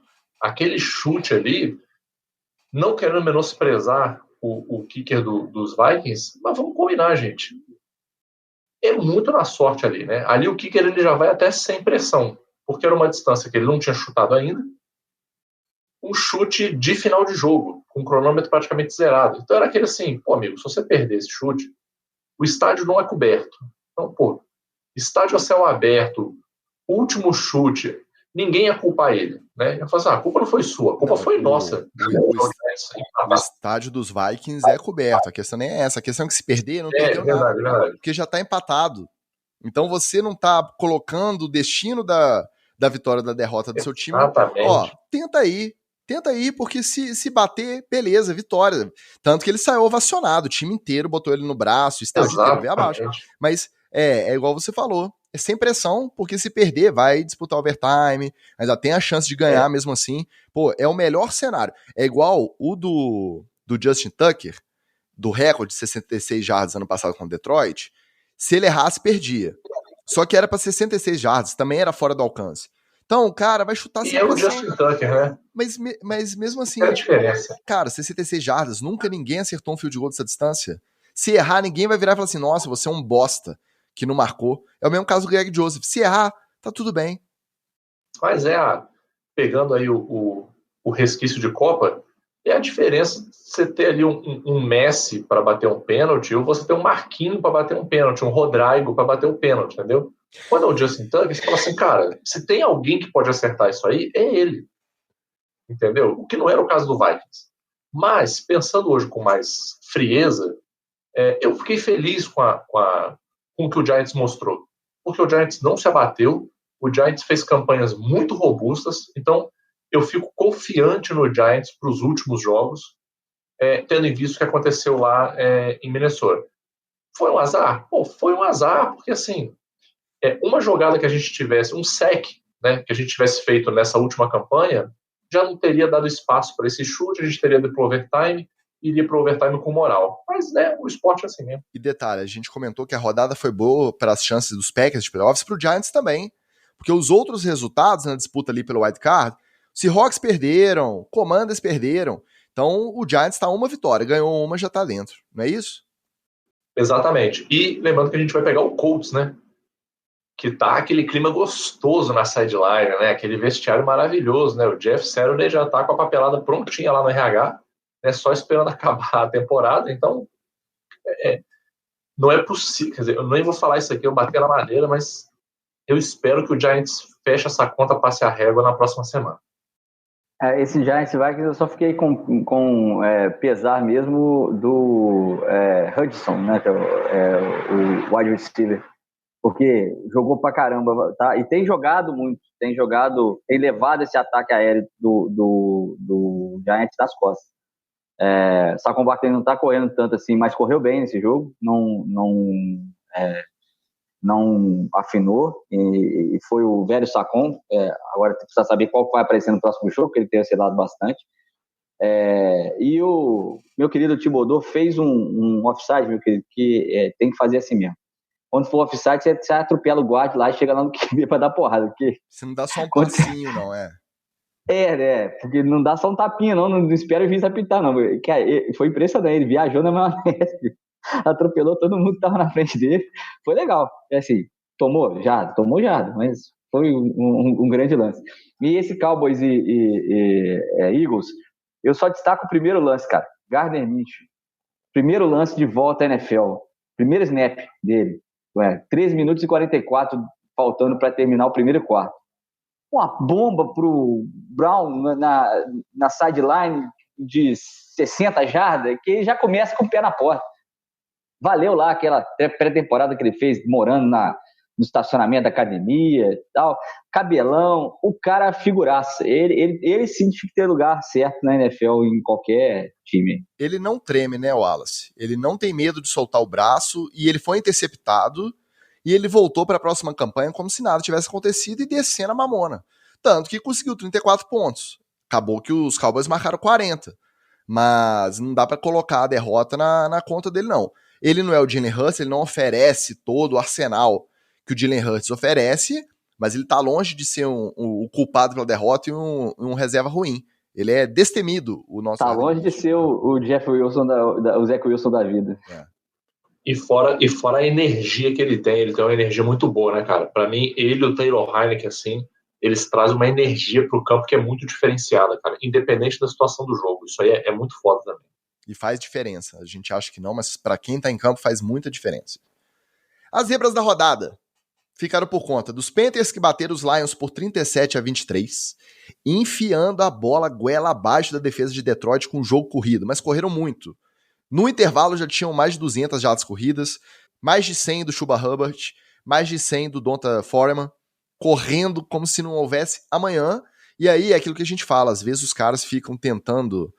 Aquele chute ali, não querendo menosprezar o kicker dos Vikings, mas vamos combinar, gente. É muito na sorte ali, né? Ali o kicker ele já vai até sem pressão, porque era uma distância que ele não tinha chutado ainda. Um chute de final de jogo, com o cronômetro praticamente zerado. Então era aquele assim, amigo, se você perder esse chute, o estádio não é coberto. Então, estádio a céu aberto, último chute, ninguém ia culpar ele, né? Eu falo assim, a culpa não foi sua, a culpa foi nossa. O estádio dos Vikings é coberto, a questão nem é essa, a questão é que se perder, não perdeu nada, verdade. Porque já tá empatado. Então você não tá colocando o destino da vitória ou da derrota do seu time. Exatamente. Tenta aí, porque se bater, beleza, vitória. Tanto que ele saiu ovacionado, o time inteiro botou ele no braço, o estádio inteiro veio abaixo. Mas é igual você falou, é sem pressão, porque se perder, vai disputar overtime, ainda tem a chance de ganhar mesmo assim. É o melhor cenário. É igual o do Justin Tucker, do recorde de 66 jardas ano passado com o Detroit. Se ele errasse, perdia. Só que era para 66 jardas, também era fora do alcance. Então, o cara vai chutar sem pressão. E é o Justin Tucker, né? Mas mesmo assim, é a diferença. Cara, 66 jardas, nunca ninguém acertou um field goal dessa distância. Se errar, ninguém vai virar e falar assim, nossa, você é um bosta que não marcou. É o mesmo caso do Greg Joseph. Se errar, tá tudo bem. Mas pegando aí o resquício de Copa, é a diferença de você ter ali um Messi para bater um pênalti ou você ter um Marquinhos para bater um pênalti, um Rodrigo para bater um pênalti, entendeu? Quando é o Justin Tucker, você fala assim, cara, se tem alguém que pode acertar isso aí, é ele. Entendeu? O que não era o caso do Vikings. Mas, pensando hoje com mais frieza, eu fiquei feliz com o que o Giants mostrou. Porque o Giants não se abateu, o Giants fez campanhas muito robustas, então eu fico confiante no Giants para os últimos jogos, tendo em vista o que aconteceu lá em Minnesota. Foi um azar? Foi um azar, porque assim, uma jogada que a gente tivesse, um sec, né, que a gente tivesse feito nessa última campanha, já não teria dado espaço para esse chute, a gente teria ido para o overtime, iria para o overtime com moral. Mas, né, o esporte é assim mesmo. E detalhe, a gente comentou que a rodada foi boa para as chances dos Packers de playoffs, para o Giants também, porque os outros resultados na disputa ali pelo wild card, Seahawks perderam, Commanders perderam, então o Giants está uma vitória, ganhou uma, já está dentro, não é isso? Exatamente. E lembrando que a gente vai pegar o Colts, né? Que tá aquele clima gostoso na sideline, né? Aquele vestiário maravilhoso, né? O Jeff Saturday já tá com a papelada prontinha lá no RH, né? Só esperando acabar a temporada. Então, não é possível. Quer dizer, eu nem vou falar isso aqui, eu bati na madeira, mas eu espero que o Giants feche essa conta, passe a régua na próxima semana. Esse Giants Vikings eu só fiquei com pesar mesmo do Hudson, né? Que o wide receiver. Porque jogou pra caramba, tá? E tem jogado muito, tem levado esse ataque aéreo do Giants das costas. Saquon Barkley não tá correndo tanto assim, mas correu bem nesse jogo, não afinou, e foi o velho Saquon. Agora precisa saber qual vai aparecer no próximo jogo, porque ele tem oscilado bastante. E o meu querido Thibodeau fez um offside, meu querido, que tem que fazer assim mesmo. quando for offside, você atropela o guarda lá e chega lá no QB pra dar porrada. Porque Você não dá só um passinho, não, é? Porque não dá só um tapinha, não espera o juiz apitar, não. Foi impressionante, ele viajou na maionese, atropelou todo mundo que tava na frente dele. Foi legal. Assim, tomou já, mas foi um grande lance. E esse Cowboys e Eagles, eu só destaco o primeiro lance, cara. Gardner Minshew. Primeiro lance de volta à NFL. Primeiro snap dele. 3 minutos e 44 faltando para terminar o primeiro quarto. Uma bomba pro Brown na sideline de 60 jardas, que ele já começa com o pé na porta. Valeu lá aquela pré-temporada que ele fez morando no estacionamento da academia e tal. Cabelão, o cara figuraça. Ele sim tinha que ter lugar certo na NFL em qualquer time. Ele não treme, né, Wallace? Ele não tem medo de soltar o braço e ele foi interceptado e ele voltou para a próxima campanha como se nada tivesse acontecido e descendo a mamona. Tanto que conseguiu 34 pontos. Acabou que os Cowboys marcaram 40. Mas não dá para colocar a derrota na conta dele, não. Ele não é o Jalen Hurts, ele não oferece todo o arsenal que o Jalen Hurts oferece, mas ele tá longe de ser o culpado pela derrota e um reserva ruim. Ele é destemido, o nosso... Tá longe de ser o Jeff Wilson, o Zach Wilson da vida. É. E fora a energia que ele tem uma energia muito boa, né, cara? Pra mim, ele e o Taylor Heinicke, assim, eles trazem uma energia pro campo que é muito diferenciada, cara, independente da situação do jogo. Isso aí é muito foda também. E faz diferença. A gente acha que não, mas pra quem tá em campo faz muita diferença. As zebras da rodada ficaram por conta dos Panthers, que bateram os Lions por 37-23, enfiando a bola goela abaixo da defesa de Detroit com o jogo corrido, mas correram muito. No intervalo já tinham mais de 200 jardas corridas, mais de 100 do Chuba Hubbard, mais de 100 do Donta Foreman, correndo como se não houvesse amanhã. E aí é aquilo que a gente fala, às vezes os caras ficam tentando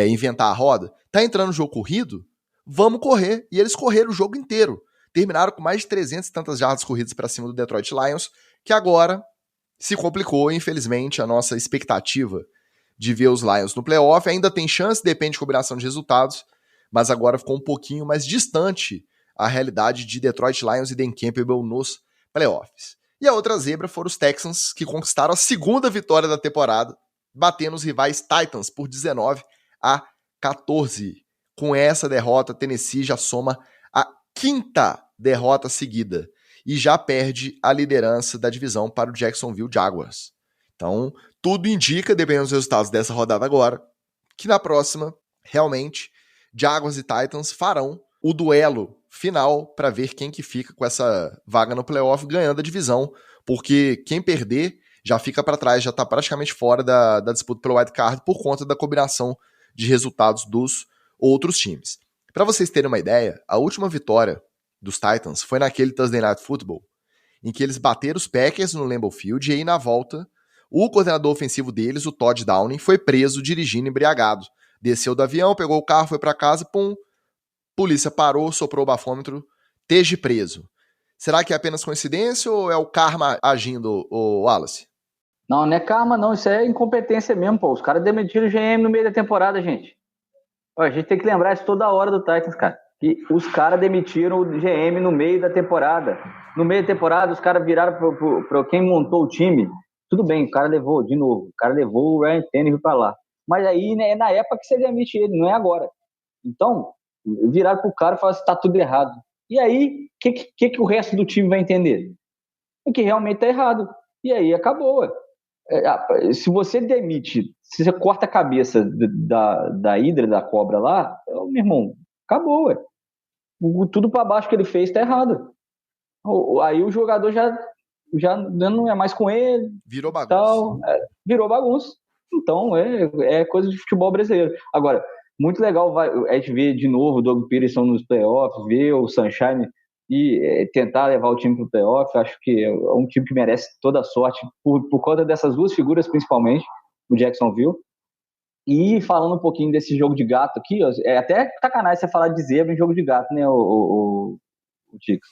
inventar a roda. Tá entrando no jogo corrido? Vamos correr. E eles correram o jogo inteiro. Terminaram com mais de 300 e tantas jardas corridas para cima do Detroit Lions, que agora se complicou, infelizmente, a nossa expectativa de ver os Lions no playoff. Ainda tem chance, depende de combinação de resultados, mas agora ficou um pouquinho mais distante a realidade de Detroit Lions e Dan Campbell nos playoffs. E a outra zebra foram os Texans, que conquistaram a segunda vitória da temporada, batendo os rivais Titans por 19-14. Com essa derrota, Tennessee já soma a quinta derrota seguida e já perde a liderança da divisão para o Jacksonville Jaguars. Então, tudo indica, dependendo dos resultados dessa rodada agora, que na próxima, realmente, Jaguars e Titans farão o duelo final para ver quem que fica com essa vaga no playoff ganhando a divisão, porque quem perder já fica para trás, já está praticamente fora da disputa pelo wild card por conta da combinação de resultados dos outros times. Para vocês terem uma ideia, a última vitória dos Titans foi naquele Thursday Night Football, em que eles bateram os Packers no Lambeau Field, e aí na volta, o coordenador ofensivo deles, o Todd Downing, foi preso dirigindo embriagado. Desceu do avião, pegou o carro, foi para casa, pum, polícia parou, soprou o bafômetro, esteja preso. Será que é apenas coincidência ou é o karma agindo, o Wallace? Não é karma não, isso é incompetência mesmo, pô. Os caras demitiram o GM no meio da temporada, gente. A gente tem que lembrar isso toda hora do Titans, cara. Que os caras demitiram o GM no meio da temporada. No meio da temporada, os caras viraram para quem montou o time. Tudo bem, o cara levou, de novo, o cara levou o Ryan Tannehill para lá. Mas aí, né, é na época que você demite ele, não é agora. Então, viraram pro cara e falaram assim, tá tudo errado. E aí, o que o resto do time vai entender? É que realmente tá errado. E aí, acabou. Se você demite, se você corta a cabeça da hidra, da cobra lá, meu irmão, acabou. Tudo para baixo que ele fez tá errado. Aí o jogador já não é mais com ele. Virou bagunça. Tal, virou bagunça. Então, é coisa de futebol brasileiro. Agora, muito legal a gente ver de novo o Doug Peterson nos playoffs, ver o Sunshine e tentar levar o time para o playoff. Acho que é um time que merece toda a sorte por conta dessas duas figuras, principalmente, o Jacksonville. E falando um pouquinho desse jogo de gato aqui, ó, é até sacanagem você falar de zebra em jogo de gato, né, o Ticos?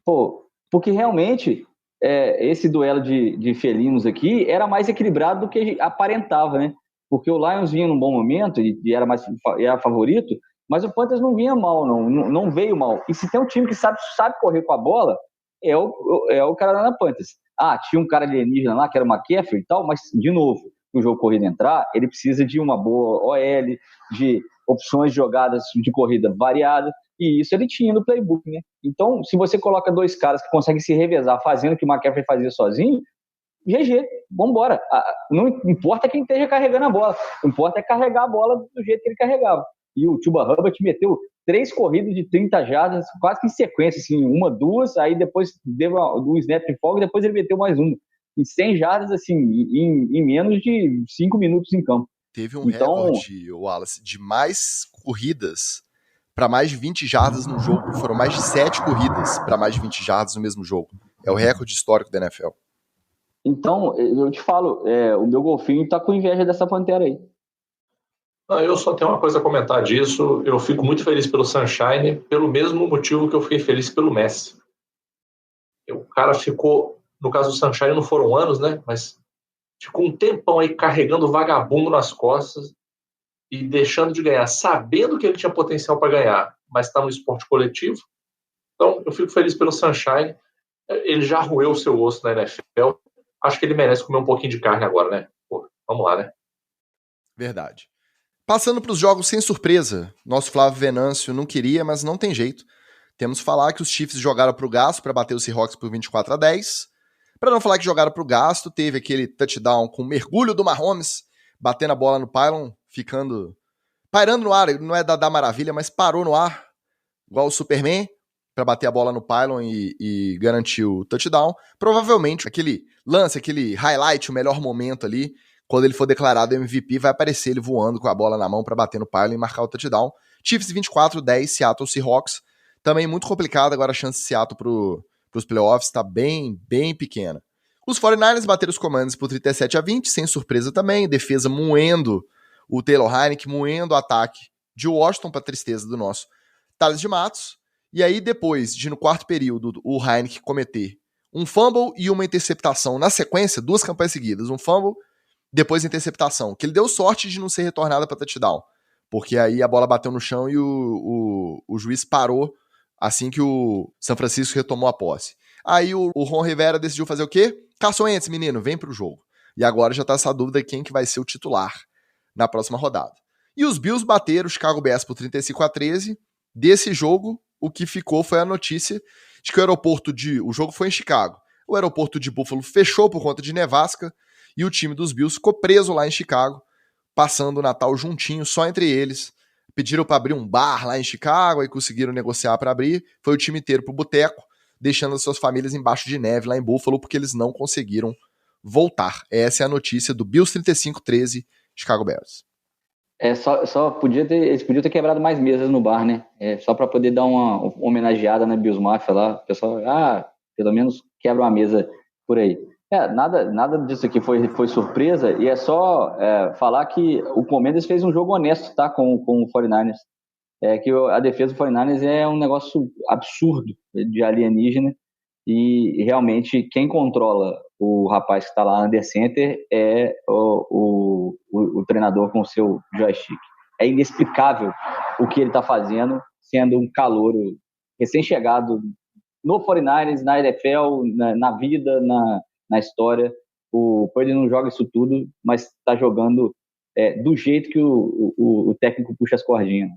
Pô, porque realmente esse duelo de felinos aqui era mais equilibrado do que aparentava, né? Porque o Lions vinha num bom momento e era favorito, Mas o Panthers não vinha mal, não veio mal. E se tem um time que sabe correr com a bola, é o Carolina Panthers. Tinha um cara alienígena lá, que era o McCaffrey e tal, mas, de novo, no jogo corrido entrar, ele precisa de uma boa OL, de opções de jogadas de corrida variada, e isso ele tinha no playbook, né? Então, se você coloca dois caras que conseguem se revezar fazendo o que o McCaffrey fazia sozinho, GG, vambora. Não importa quem esteja carregando a bola, o que importa é carregar a bola do jeito que ele carregava. E o Chuba Hubbard meteu 3 corridas de 30 jardas, quase que em sequência, assim, 1, 2, aí depois deu um snap de folga, depois ele meteu mais uma. Em 100 jardas, assim, em menos de 5 minutos em campo. Teve um recorde, Wallace, de mais corridas para mais de 20 jardas no jogo. Foram mais de 7 corridas para mais de 20 jardas no mesmo jogo. É o recorde histórico da NFL. Então, eu te falo, o meu golfinho tá com inveja dessa Pantera aí. Eu só tenho uma coisa a comentar disso. Eu fico muito feliz pelo Sunshine, pelo mesmo motivo que eu fiquei feliz pelo Messi. O cara ficou, no caso do Sunshine não foram anos, né? Mas ficou um tempão aí carregando vagabundo nas costas e deixando de ganhar, sabendo que ele tinha potencial para ganhar, mas está no esporte coletivo. Então, eu fico feliz pelo Sunshine. Ele já roeu o seu osso na NFL. Acho que ele merece comer um pouquinho de carne agora, né? Pô, vamos lá, né? Verdade. Passando para os jogos sem surpresa, nosso Flávio Venâncio não queria, mas não tem jeito. Temos que falar que os Chiefs jogaram para o gasto para bater os Seahawks por 24-10. Para não falar que jogaram para o gasto, teve aquele touchdown com mergulho do Mahomes, batendo a bola no pylon, pairando no ar, não é da maravilha, mas parou no ar, igual o Superman, para bater a bola no pylon e garantir o touchdown. Provavelmente aquele lance, aquele highlight, o melhor momento ali, quando ele for declarado MVP, vai aparecer ele voando com a bola na mão para bater no pylon e marcar o touchdown. Chiefs 24-10, Seattle Seahawks. Também muito complicado agora a chance de Seattle para os playoffs, está bem, bem pequena. Os 49ers bateram os Commanders por 37-20, sem surpresa também, defesa moendo o Taylor Heinicke, moendo o ataque de Washington, para tristeza do nosso Thales de Matos. E aí depois de, no quarto período, o Heinicke cometer um fumble e uma interceptação na sequência, 2 campanhas seguidas, um fumble, depois a interceptação, que ele deu sorte de não ser retornada para touchdown, porque aí a bola bateu no chão e o juiz parou assim que o São Francisco retomou a posse. Aí o Ron Rivera decidiu fazer o quê? Carson Wentz, menino, vem pro jogo. E agora já tá essa dúvida quem que vai ser o titular na próxima rodada. E os Bills bateram o Chicago Bears por 35-13. Desse jogo, o que ficou foi a notícia de que o jogo foi em Chicago. O aeroporto de Buffalo fechou por conta de nevasca e o time dos Bills ficou preso lá em Chicago, passando o Natal juntinho, só entre eles. Pediram para abrir um bar lá em Chicago e conseguiram negociar para abrir. Foi o time inteiro pro boteco, deixando as suas famílias embaixo de neve lá em Buffalo, porque eles não conseguiram voltar. Essa é a notícia do Bills 35-13, Chicago Bears. Eles podiam ter quebrado mais mesas no bar, né? Só para poder dar uma homenageada na Bills Mafia lá. O pessoal, pelo menos quebra uma mesa por aí. Nada disso aqui foi surpresa, e é só falar que o Commanders fez um jogo honesto, tá, com o 49ers. Que a defesa do 49ers é um negócio absurdo de alienígena, e realmente quem controla o rapaz que está lá no Under Center é o treinador com o seu joystick. É inexplicável o que ele está fazendo, sendo um calouro recém-chegado no 49ers, na NFL, na vida, na história. O Purdy não joga isso tudo, mas está jogando do jeito que o técnico puxa as cordinhas.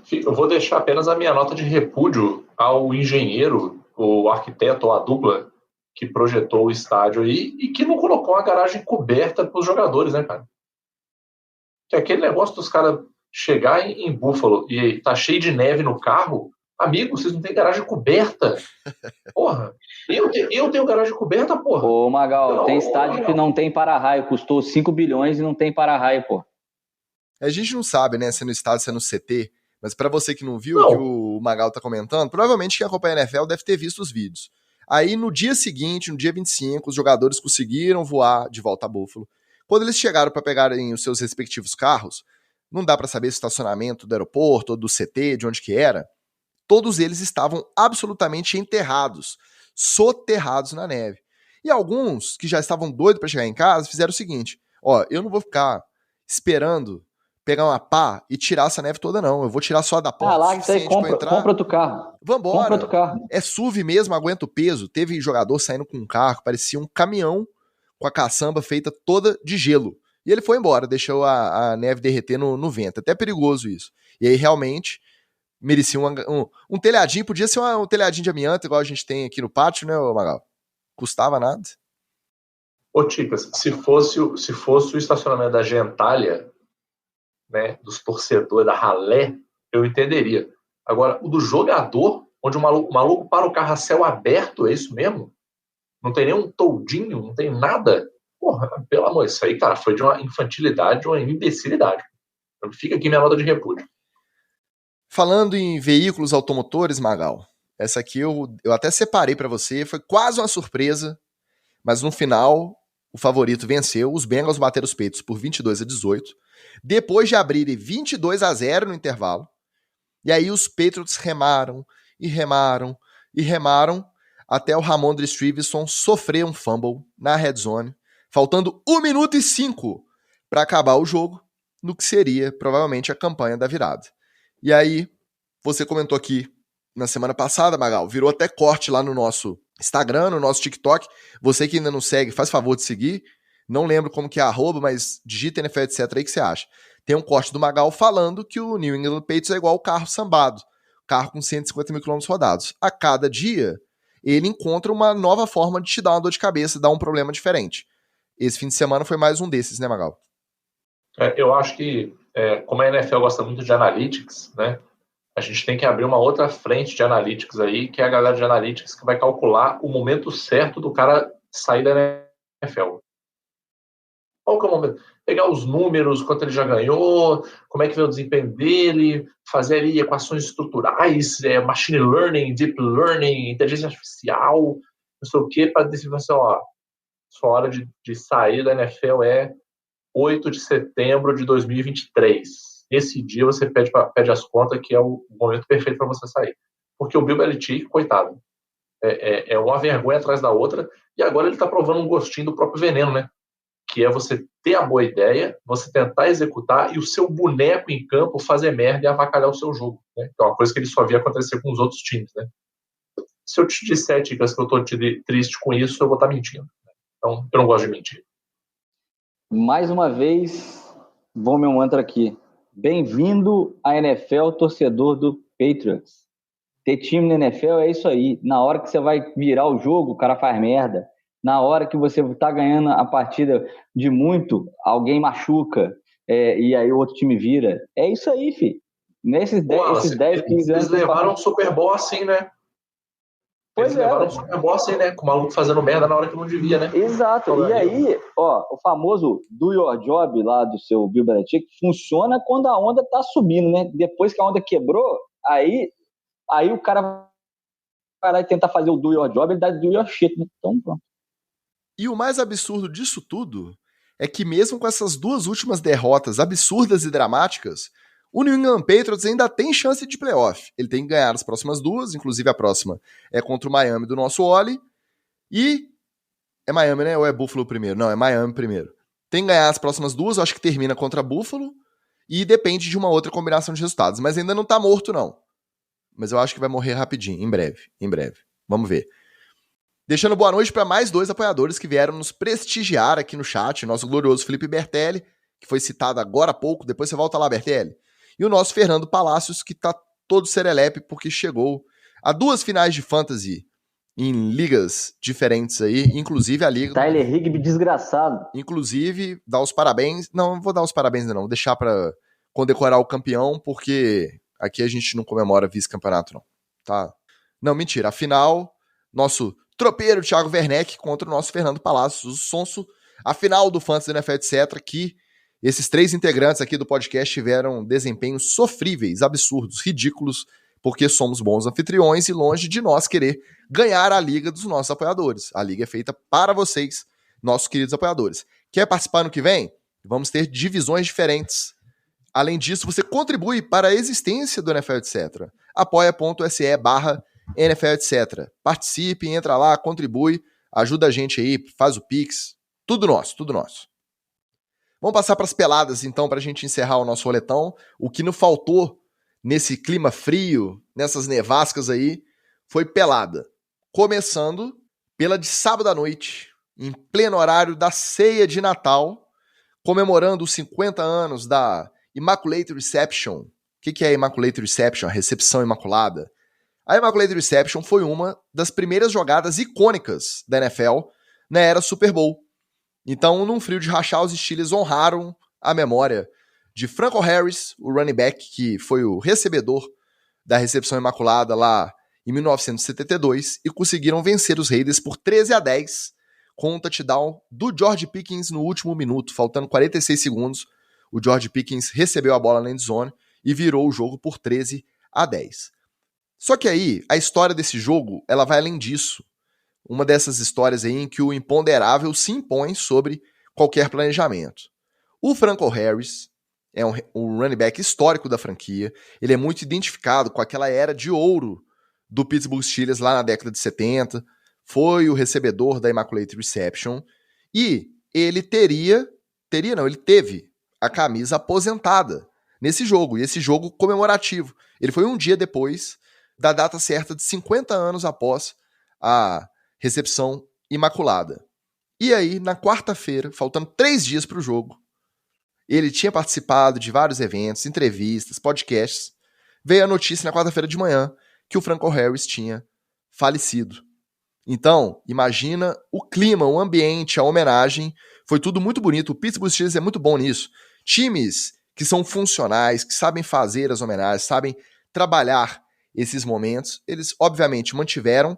Eu vou deixar apenas a minha nota de repúdio ao engenheiro, o arquiteto ou a dupla que projetou o estádio aí e que não colocou uma garagem coberta para os jogadores, né, cara? Que aquele negócio dos caras chegar em Buffalo e tá cheio de neve no carro, amigo, vocês não têm garagem coberta? Porra, eu tenho garagem coberta, porra. Ô, Magal, tem estádio que não tem para-raio, custou 5 bilhões e não tem para-raio, pô. A gente não sabe, né, se é no estádio, se é no CT, mas pra você que não viu, que o Magal tá comentando, provavelmente quem acompanha a NFL deve ter visto os vídeos. Aí no dia seguinte, no dia 25, os jogadores conseguiram voar de volta a Buffalo. Quando eles chegaram para pegarem os seus respectivos carros, não dá para saber se o estacionamento do aeroporto ou do CT, de onde que era, todos eles estavam absolutamente enterrados, soterrados na neve. E alguns que já estavam doidos para chegar em casa fizeram o seguinte: eu não vou ficar esperando pegar uma pá e tirar essa neve toda, não. Eu vou tirar só da porta. Lá que aí, compra outro carro. Vambora. Compra outro carro. É SUV mesmo, aguenta o peso. Teve jogador saindo com um carro, parecia um caminhão com a caçamba feita toda de gelo. E ele foi embora, deixou a neve derreter no vento. Até perigoso isso. E aí, realmente, merecia um telhadinho. Podia ser um telhadinho de amianto, igual a gente tem aqui no pátio, né, Magal? Custava nada. Ô, Ticas, se fosse o estacionamento da Gentalha, né, dos torcedores da ralé, eu entenderia. Agora, o do jogador, onde o maluco para o carro a céu aberto, é isso mesmo? Não tem nenhum toldinho, não tem nada? Porra, pelo amor, isso aí, cara, foi de uma infantilidade, de uma imbecilidade. Fica aqui minha nota de repúdio. Falando em veículos automotores, Magal, essa aqui eu até separei pra você, foi quase uma surpresa, mas no final o favorito venceu, os Bengals bateram os peitos por 22-18, depois de abrirem 22-0 no intervalo, e aí os Patriots remaram, até o Ramondre Stevenson sofrer um fumble na red zone, faltando 1 minuto e 5 para acabar o jogo, no que seria provavelmente a campanha da virada. E aí, você comentou aqui na semana passada, Magal, virou até corte lá no nosso Instagram, no nosso TikTok. Você que ainda não segue, faz favor de seguir. Não lembro como que é @, mas digita NFL, etc. aí que você acha. Tem um corte do Magal falando que o New England Patriots é igual o carro sambado. Carro com 150 mil quilômetros rodados. A cada dia, ele encontra uma nova forma de te dar uma dor de cabeça, dar um problema diferente. Esse fim de semana foi mais um desses, né, Magal? Eu acho que, como a NFL gosta muito de analytics, né, a gente tem que abrir uma outra frente de analytics aí, que é a galera de analytics que vai calcular o momento certo do cara sair da NFL. Qual que é o momento? Pegar os números, quanto ele já ganhou, como é que veio o desempenho dele, fazer ali equações estruturais, machine learning, deep learning, inteligência artificial, não sei o quê, para decidir assim, ó, sua hora de sair da NFL é 8 de setembro de 2023. Esse dia você pede as contas, que é o momento perfeito para você sair. Porque o Bill Belichick, coitado, é uma vergonha atrás da outra, e agora ele está provando um gostinho do próprio veneno, né? Que é você ter a boa ideia, você tentar executar e o seu boneco em campo fazer merda e avacalhar o seu jogo, né? Que é uma coisa que ele só via acontecer com os outros times, né? Se eu te disser, Ticas, que eu estou triste com isso, eu vou estar mentindo. Então, eu não gosto de mentir. Mais uma vez, vou meu mantra aqui. Bem-vindo à NFL, torcedor do Patriots. Ter time na NFL é isso aí. Na hora que você vai virar o jogo, o cara faz merda. Na hora que você tá ganhando a partida de muito, alguém machuca, e aí o outro time vira. É isso aí, filho. Nesses 10, 15 anos... Eles levaram o Super Bowl assim, né? Eles levaram o Super Bowl assim, né? Com o maluco fazendo merda na hora que não devia, né? Exato. E aí, ó, o famoso do your job lá do seu Bill Belichick funciona quando a onda tá subindo, né? Depois que a onda quebrou, aí o cara vai lá e tentar fazer o do your job, ele dá do your shit, né? Então, pronto. E o mais absurdo disso tudo é que mesmo com essas duas últimas derrotas absurdas e dramáticas, o New England Patriots ainda tem chance de playoff. Ele tem que ganhar as próximas duas, inclusive a próxima é contra o Miami do nosso Oli. E é Miami, né? Ou é Buffalo primeiro? Não, é Miami primeiro. Tem que ganhar as próximas duas, eu acho que termina contra Buffalo. E depende de uma outra combinação de resultados. Mas ainda não tá morto, não. Mas eu acho que vai morrer rapidinho, em breve. Vamos ver. Deixando boa noite para mais 2 apoiadores que vieram nos prestigiar aqui no chat. Nosso glorioso Felipe Bertelli, que foi citado agora há pouco. Depois você volta lá, Bertelli. E o nosso Fernando Palácios, que tá todo serelepe porque chegou a 2 finais de Fantasy em ligas diferentes aí, inclusive a liga... Tyler Higbee desgraçado. Inclusive, dar os parabéns... Não vou dar os parabéns ainda não, vou deixar pra condecorar o campeão, porque aqui a gente não comemora vice-campeonato não, tá? Não, mentira, afinal, nosso tropeiro Thiago Werneck contra o nosso Fernando Palácios, o Sonso, a final do Fantasy NFL, etc., que esses 3 integrantes aqui do podcast tiveram desempenhos sofríveis, absurdos, ridículos, porque somos bons anfitriões e longe de nós querer ganhar a liga dos nossos apoiadores. A liga é feita para vocês, nossos queridos apoiadores. Quer participar no que vem? Vamos ter divisões diferentes. Além disso, você contribui para a existência do NFL, etc. apoia.se/NFL, etc. Participe, entra lá, contribui, ajuda a gente aí, faz o Pix. Tudo nosso, tudo nosso. Vamos passar para as peladas, então, para a gente encerrar o nosso roletão. O que não faltou nesse clima frio, nessas nevascas aí, foi pelada. Começando pela de sábado à noite, em pleno horário da ceia de Natal, comemorando os 50 anos da Immaculate Reception. O que é a Immaculate Reception? A recepção imaculada. A Immaculate Reception foi uma das primeiras jogadas icônicas da NFL na era Super Bowl. Então, num frio de rachar, os Steelers honraram a memória de Franco Harris, o running back, que foi o recebedor da recepção imaculada lá em 1972, e conseguiram vencer os Raiders por 13-10, com um touchdown do George Pickens no último minuto, faltando 46 segundos. O George Pickens recebeu a bola na endzone e virou o jogo por 13-10. Só que aí, a história desse jogo, ela vai além disso. Uma dessas histórias aí em que o imponderável se impõe sobre qualquer planejamento. O Franco Harris é um running back histórico da franquia. Ele é muito identificado com aquela era de ouro do Pittsburgh Steelers lá na década de 70. Foi o recebedor da Immaculate Reception. E ele ele teve a camisa aposentada nesse jogo. E esse jogo comemorativo. Ele foi um dia depois da data certa de 50 anos após a recepção imaculada. E aí, na quarta-feira, faltando 3 dias para o jogo, ele tinha participado de vários eventos, entrevistas, podcasts. Veio a notícia na quarta-feira de manhã que o Franco Harris tinha falecido. Então, imagina o clima, o ambiente, a homenagem. Foi tudo muito bonito. O Pittsburgh Steelers é muito bom nisso. Times que são funcionais, que sabem fazer as homenagens, sabem trabalhar esses momentos, eles obviamente mantiveram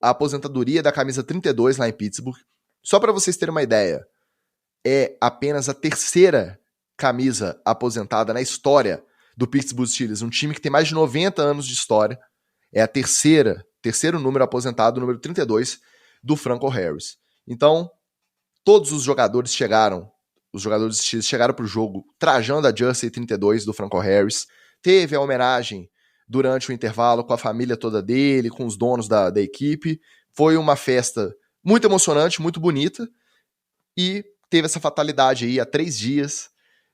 a aposentadoria da camisa 32 lá em Pittsburgh. Só para vocês terem uma ideia, é apenas a terceira camisa aposentada na história do Pittsburgh Steelers, um time que tem mais de 90 anos de história. É a terceiro número aposentado, o número 32 do Franco Harris. Então, todos os jogadores dos Steelers chegaram para o jogo trajando a jersey 32 do Franco Harris. Teve a homenagem durante o intervalo com a família toda dele, com os donos da equipe. Foi uma festa muito emocionante, muito bonita, e teve essa fatalidade aí há 3 dias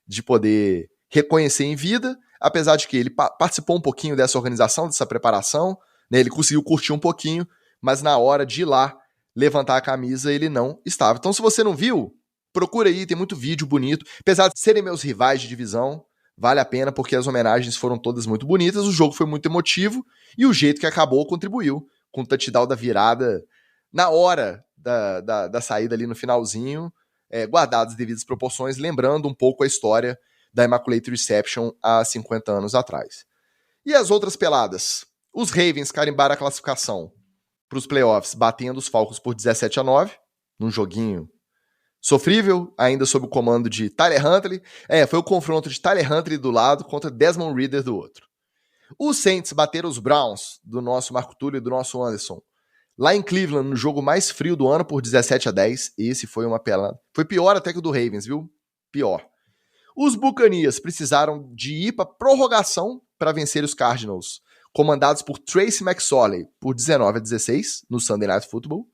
de poder reconhecer em vida, apesar de que ele participou um pouquinho dessa organização, dessa preparação, né? Ele conseguiu curtir um pouquinho, mas na hora de ir lá levantar a camisa, ele não estava. Então, se você não viu, procura aí, tem muito vídeo bonito. Apesar de serem meus rivais de divisão, vale a pena porque as homenagens foram todas muito bonitas, o jogo foi muito emotivo e o jeito que acabou contribuiu com o touchdown da virada na hora da saída ali no finalzinho, guardadas as devidas proporções, lembrando um pouco a história da Immaculate Reception há 50 anos atrás. E as outras peladas? Os Ravens carimbaram a classificação para os playoffs, batendo os Falcons por 17-9, num joguinho sofrível, ainda sob o comando de Tyler Huntley. Foi o confronto de Tyler Huntley do lado contra Desmond Ridder do outro. Os Saints bateram os Browns, do nosso Marco Túlio e do nosso Anderson, lá em Cleveland, no jogo mais frio do ano, por 17-10. Esse foi uma pelada. Foi pior até que o do Ravens, viu? Pior. Os Buccaneers precisaram de ir para prorrogação para vencer os Cardinals, comandados por Tracy McSorley, por 19-16, no Sunday Night Football.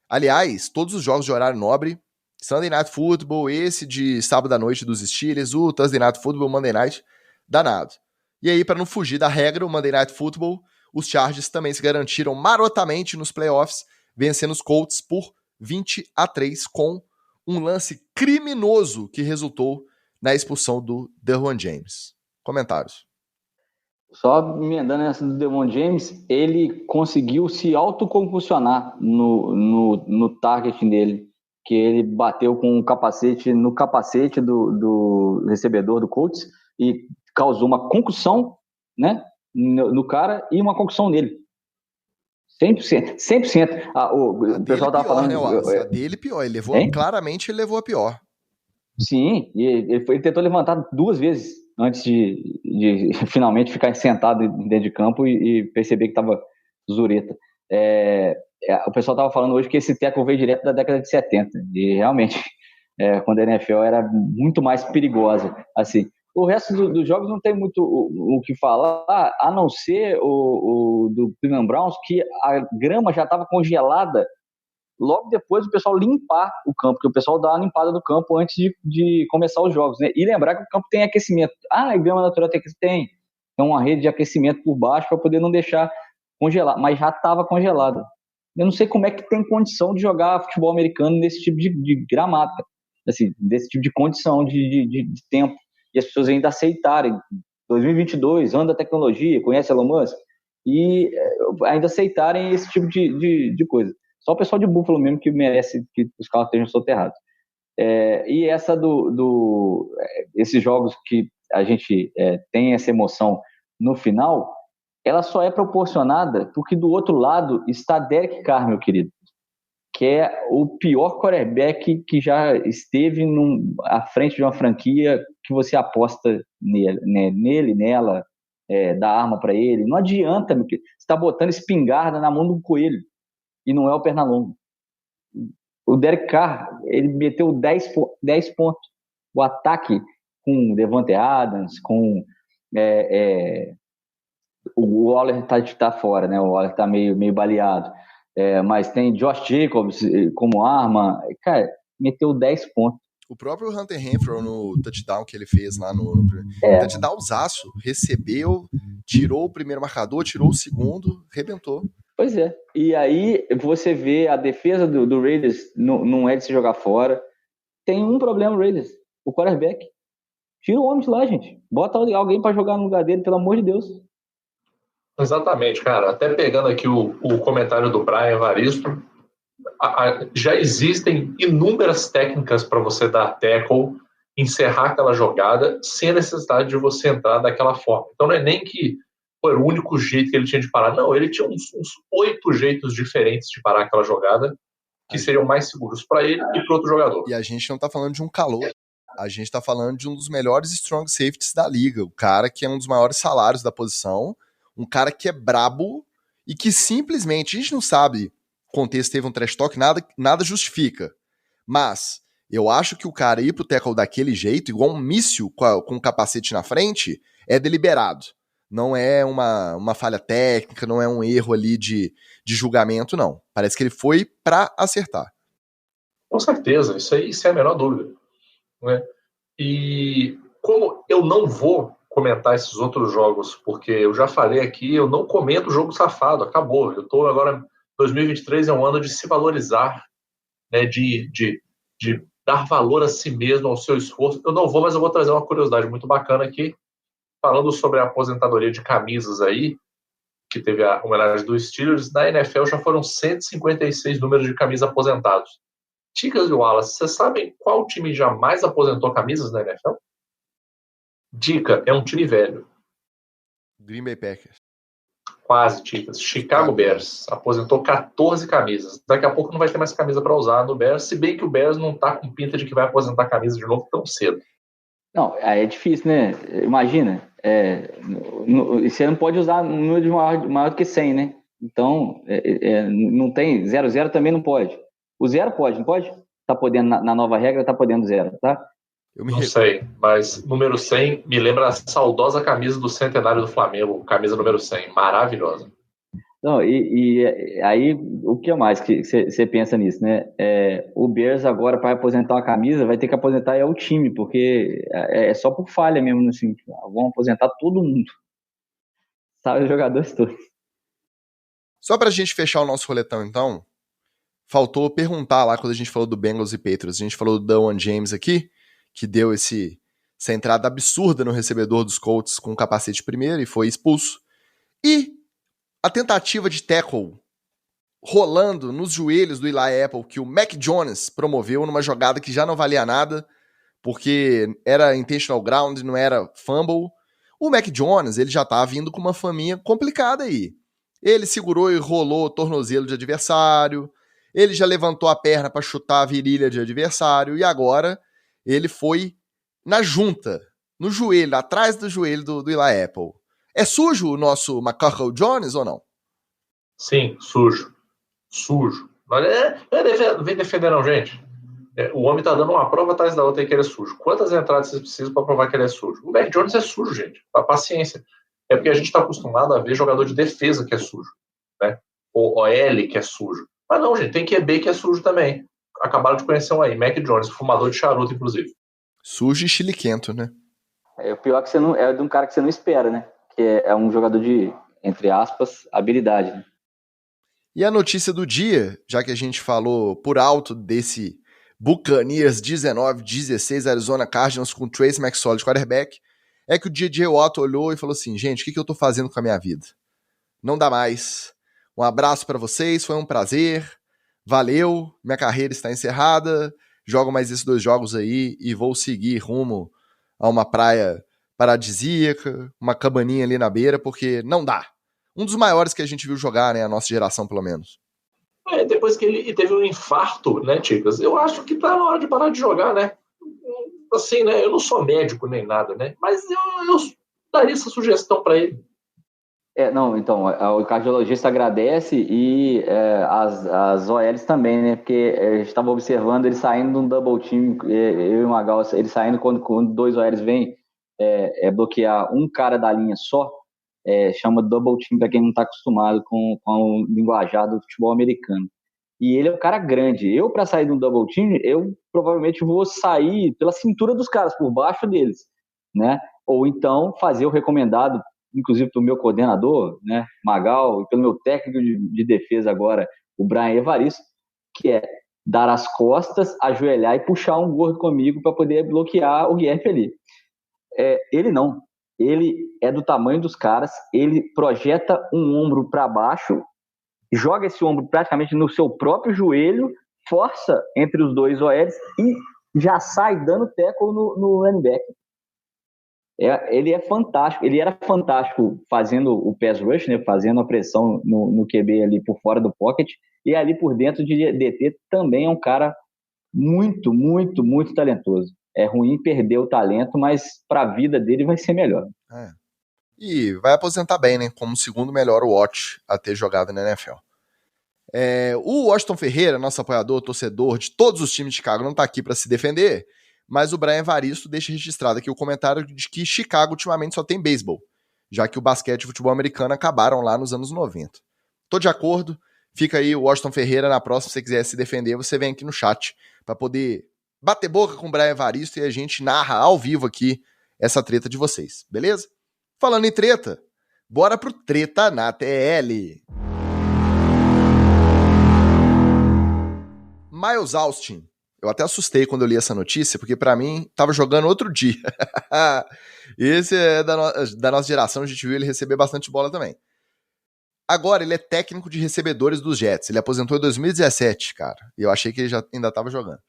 Aliás, todos os jogos de horário nobre, Sunday Night Football, esse de sábado à noite dos Steelers, o Thursday Night Football, Monday Night, danado. E aí, para não fugir da regra, o Monday Night Football, os Chargers também se garantiram marotamente nos playoffs, vencendo os Colts por 20-3, com um lance criminoso que resultou na expulsão do Derwin James. Comentários. Só me emendando nessa do Derwin James, ele conseguiu se autocompulsionar no target dele, que ele bateu com um capacete no capacete do recebedor do Colts e causou uma concussão, né, no cara e uma concussão nele. 100%. 100%. O pessoal tava falando... Né, a dele pior. Ele levou, claramente ele levou a pior. Sim, e ele tentou levantar 2 vezes antes de finalmente ficar sentado dentro de campo e perceber que estava zureta. O pessoal estava falando hoje que esse tackle veio direto da década de 70, e realmente, quando a NFL era muito mais perigosa. Assim, o resto dos jogos não tem muito o que falar, a não ser o do Cleveland Browns, que a grama já estava congelada logo depois o pessoal limpar o campo, porque o pessoal dá uma limpada no campo antes de começar os jogos, né? E lembrar que o campo tem aquecimento. A grama natural tem uma rede de aquecimento por baixo para poder não deixar congelar, mas já estava congelada. Eu não sei como é que tem condição de jogar futebol americano nesse tipo de gramado, assim, desse tipo de condição de tempo, e as pessoas ainda aceitarem. 2022, ano da tecnologia, conhece Elon Musk? E ainda aceitarem esse tipo de coisa. Só o pessoal de Buffalo mesmo que merece que os carros estejam soterrados. E essa esses jogos que a gente tem essa emoção no final, ela só é proporcionada porque do outro lado está Derek Carr, meu querido, que é o pior quarterback que já esteve à frente de uma franquia que você aposta nela, dá arma para ele. Não adianta, meu querido. Você está botando espingarda na mão do coelho e não é o Pernalonga. O Derek Carr, ele meteu 10 pontos. O ataque com Devontae Adams, com o Waller tá fora, né? O Waller tá meio baleado. Mas tem Josh Jacobs como arma. Cara, meteu 10 pontos. O próprio Hunter Renfrow no touchdown que ele fez lá no touchdownzaço, recebeu, tirou o primeiro marcador, tirou o segundo, arrebentou. Pois é. E aí você vê a defesa do Raiders não é de se jogar fora. Tem um problema, Raiders. O quarterback. Tira o homem de lá, gente. Bota alguém para jogar no lugar dele, pelo amor de Deus. Exatamente, cara. Até pegando aqui o comentário do Brian Evaristo, já existem inúmeras técnicas para você dar tackle, encerrar aquela jogada, sem a necessidade de você entrar daquela forma. Então não é nem que foi o único jeito que ele tinha de parar. Não, ele tinha uns 8 jeitos diferentes de parar aquela jogada que seriam mais seguros para ele e para outro jogador. E a gente não está falando de um calor. A gente está falando de um dos melhores strong safeties da liga. O cara que é um dos maiores salários da posição. Um cara que é brabo e que simplesmente, a gente não sabe, o contexto teve um trash talk, nada justifica. Mas eu acho que o cara ir pro tackle daquele jeito, igual um míssil com um capacete na frente, é deliberado. Não é uma falha técnica, não é um erro ali de julgamento, não. Parece que ele foi pra acertar. Com certeza, isso aí sem a menor dúvida. Né? E como eu não vou comentar esses outros jogos, porque eu já falei aqui, eu não comento jogo safado, acabou. Eu tô agora, 2023 é um ano de se valorizar, né, de dar valor a si mesmo, ao seu esforço. Eu não vou, mas eu vou trazer uma curiosidade muito bacana aqui, falando sobre a aposentadoria de camisas aí, que teve a homenagem dos Steelers. Na NFL já foram 156 números de camisas aposentados. Ticas e Wallace, vocês sabem qual time jamais aposentou camisas na NFL? Dica, é um time velho. Green Bay Packers. Quase, Ticas. Chicago Bears. Aposentou 14 camisas. Daqui a pouco não vai ter mais camisa para usar no Bears, se bem que o Bears não tá com pinta de que vai aposentar camisa de novo tão cedo. Não, aí é difícil, né? Imagina. Você não pode usar um número de maior do que 100, né? Então, não tem. 0-0 também não pode. O 0 pode, não pode? Tá podendo, na nova regra, tá podendo 0, tá? Não sei, mas número 100 me lembra a saudosa camisa do centenário do Flamengo, camisa número 100, maravilhosa. Não, e aí, o que mais que você pensa nisso, né? O Bears agora, para aposentar uma camisa, vai ter que aposentar o time, porque é só por falha mesmo, assim, vão aposentar todo mundo. Sabe, os jogadores todos. Só pra gente fechar o nosso roletão, então, faltou perguntar lá quando a gente falou do Bengals e Patriots. A gente falou do Dawan James aqui, que deu essa entrada absurda no recebedor dos Colts com o capacete primeiro e foi expulso. E a tentativa de tackle rolando nos joelhos do Eli Apple que o Mac Jones promoveu numa jogada que já não valia nada, porque era intentional ground, não era fumble. O Mac Jones, ele já tá vindo com uma faminha complicada aí. Ele segurou e rolou o tornozelo de adversário, ele já levantou a perna para chutar a virilha de adversário e agora ele foi na junta, no joelho, atrás do joelho do Eli Apple. É sujo o nosso McCorkle Jones ou não? Sim, sujo. Sujo. Vem defender não, gente. O homem tá dando uma prova atrás da outra aí que ele é sujo. Quantas entradas vocês precisam para provar que ele é sujo? O Mac Jones é sujo, gente. Paciência. É porque a gente tá acostumado a ver jogador de defesa que é sujo, né? Ou OL que é sujo. Mas não, gente, tem QB que é sujo também. Acabaram de conhecer um aí, Mac Jones, fumador de charuto, inclusive. Sujo e chiliquento, né? O pior que você não é de um cara que você não espera, né? Que é um jogador de, entre aspas, habilidade, né? E a notícia do dia, já que a gente falou por alto desse Buccaneers 19-16 Arizona Cardinals com Trace McSorley de quarterback, é que o J.J. Watt olhou e falou assim, gente, o que eu tô fazendo com a minha vida? Não dá mais. Um abraço para vocês, foi um prazer, valeu, minha carreira está encerrada, jogo mais esses 2 jogos aí e vou seguir rumo a uma praia paradisíaca, uma cabaninha ali na beira, porque não dá. Um dos maiores que a gente viu jogar, né, a nossa geração pelo menos. Depois que ele teve um infarto, né, Ticas? Eu acho que tá na hora de parar de jogar, né? Assim, né? Eu não sou médico nem nada, né? Mas eu daria essa sugestão para ele. Não, então, o cardiologista agradece e as OLs também, né? Porque a gente estava observando ele saindo de um double team, eu e o Magal, ele saindo quando 2 OLs vêm bloquear um cara da linha só, chama double team para quem não está acostumado com o linguajar do futebol americano. E ele é um cara grande. Eu, para sair de um double team, eu provavelmente vou sair pela cintura dos caras, por baixo deles, né? Ou então fazer o recomendado, inclusive pelo meu coordenador, né, Magal, e pelo meu técnico de defesa agora, o Brian Evaristo, que é dar as costas, ajoelhar e puxar um gordo comigo para poder bloquear o Guilherme ali. Ele não. Ele é do tamanho dos caras, ele projeta um ombro para baixo, joga esse ombro praticamente no seu próprio joelho, força entre os 2 OLs e já sai dando tackle no running back. Ele é fantástico, ele era fantástico fazendo o pass rush, né, fazendo a pressão no QB ali por fora do pocket, e ali por dentro de DT também é um cara muito, muito, muito talentoso. É ruim perder o talento, mas para a vida dele vai ser melhor. E vai aposentar bem, né, como o segundo melhor watch a ter jogado na NFL. O Washington Ferreira, nosso apoiador, torcedor de todos os times de Chicago, não tá aqui para se defender, mas o Brian Evaristo deixa registrado aqui o comentário de que Chicago ultimamente só tem beisebol, já que o basquete e o futebol americano acabaram lá nos anos 90. Tô de acordo, fica aí o Washington Ferreira, na próxima, se você quiser se defender, você vem aqui no chat para poder bater boca com o Brian Evaristo e a gente narra ao vivo aqui essa treta de vocês, beleza? Falando em treta, bora pro Treta na TL. Miles Austin. Eu até assustei quando eu li essa notícia, porque pra mim tava jogando outro dia. Esse é da nossa geração, a gente viu ele receber bastante bola também. Agora ele é técnico de recebedores dos Jets. Ele aposentou em 2017, cara. E eu achei que ele ainda tava jogando.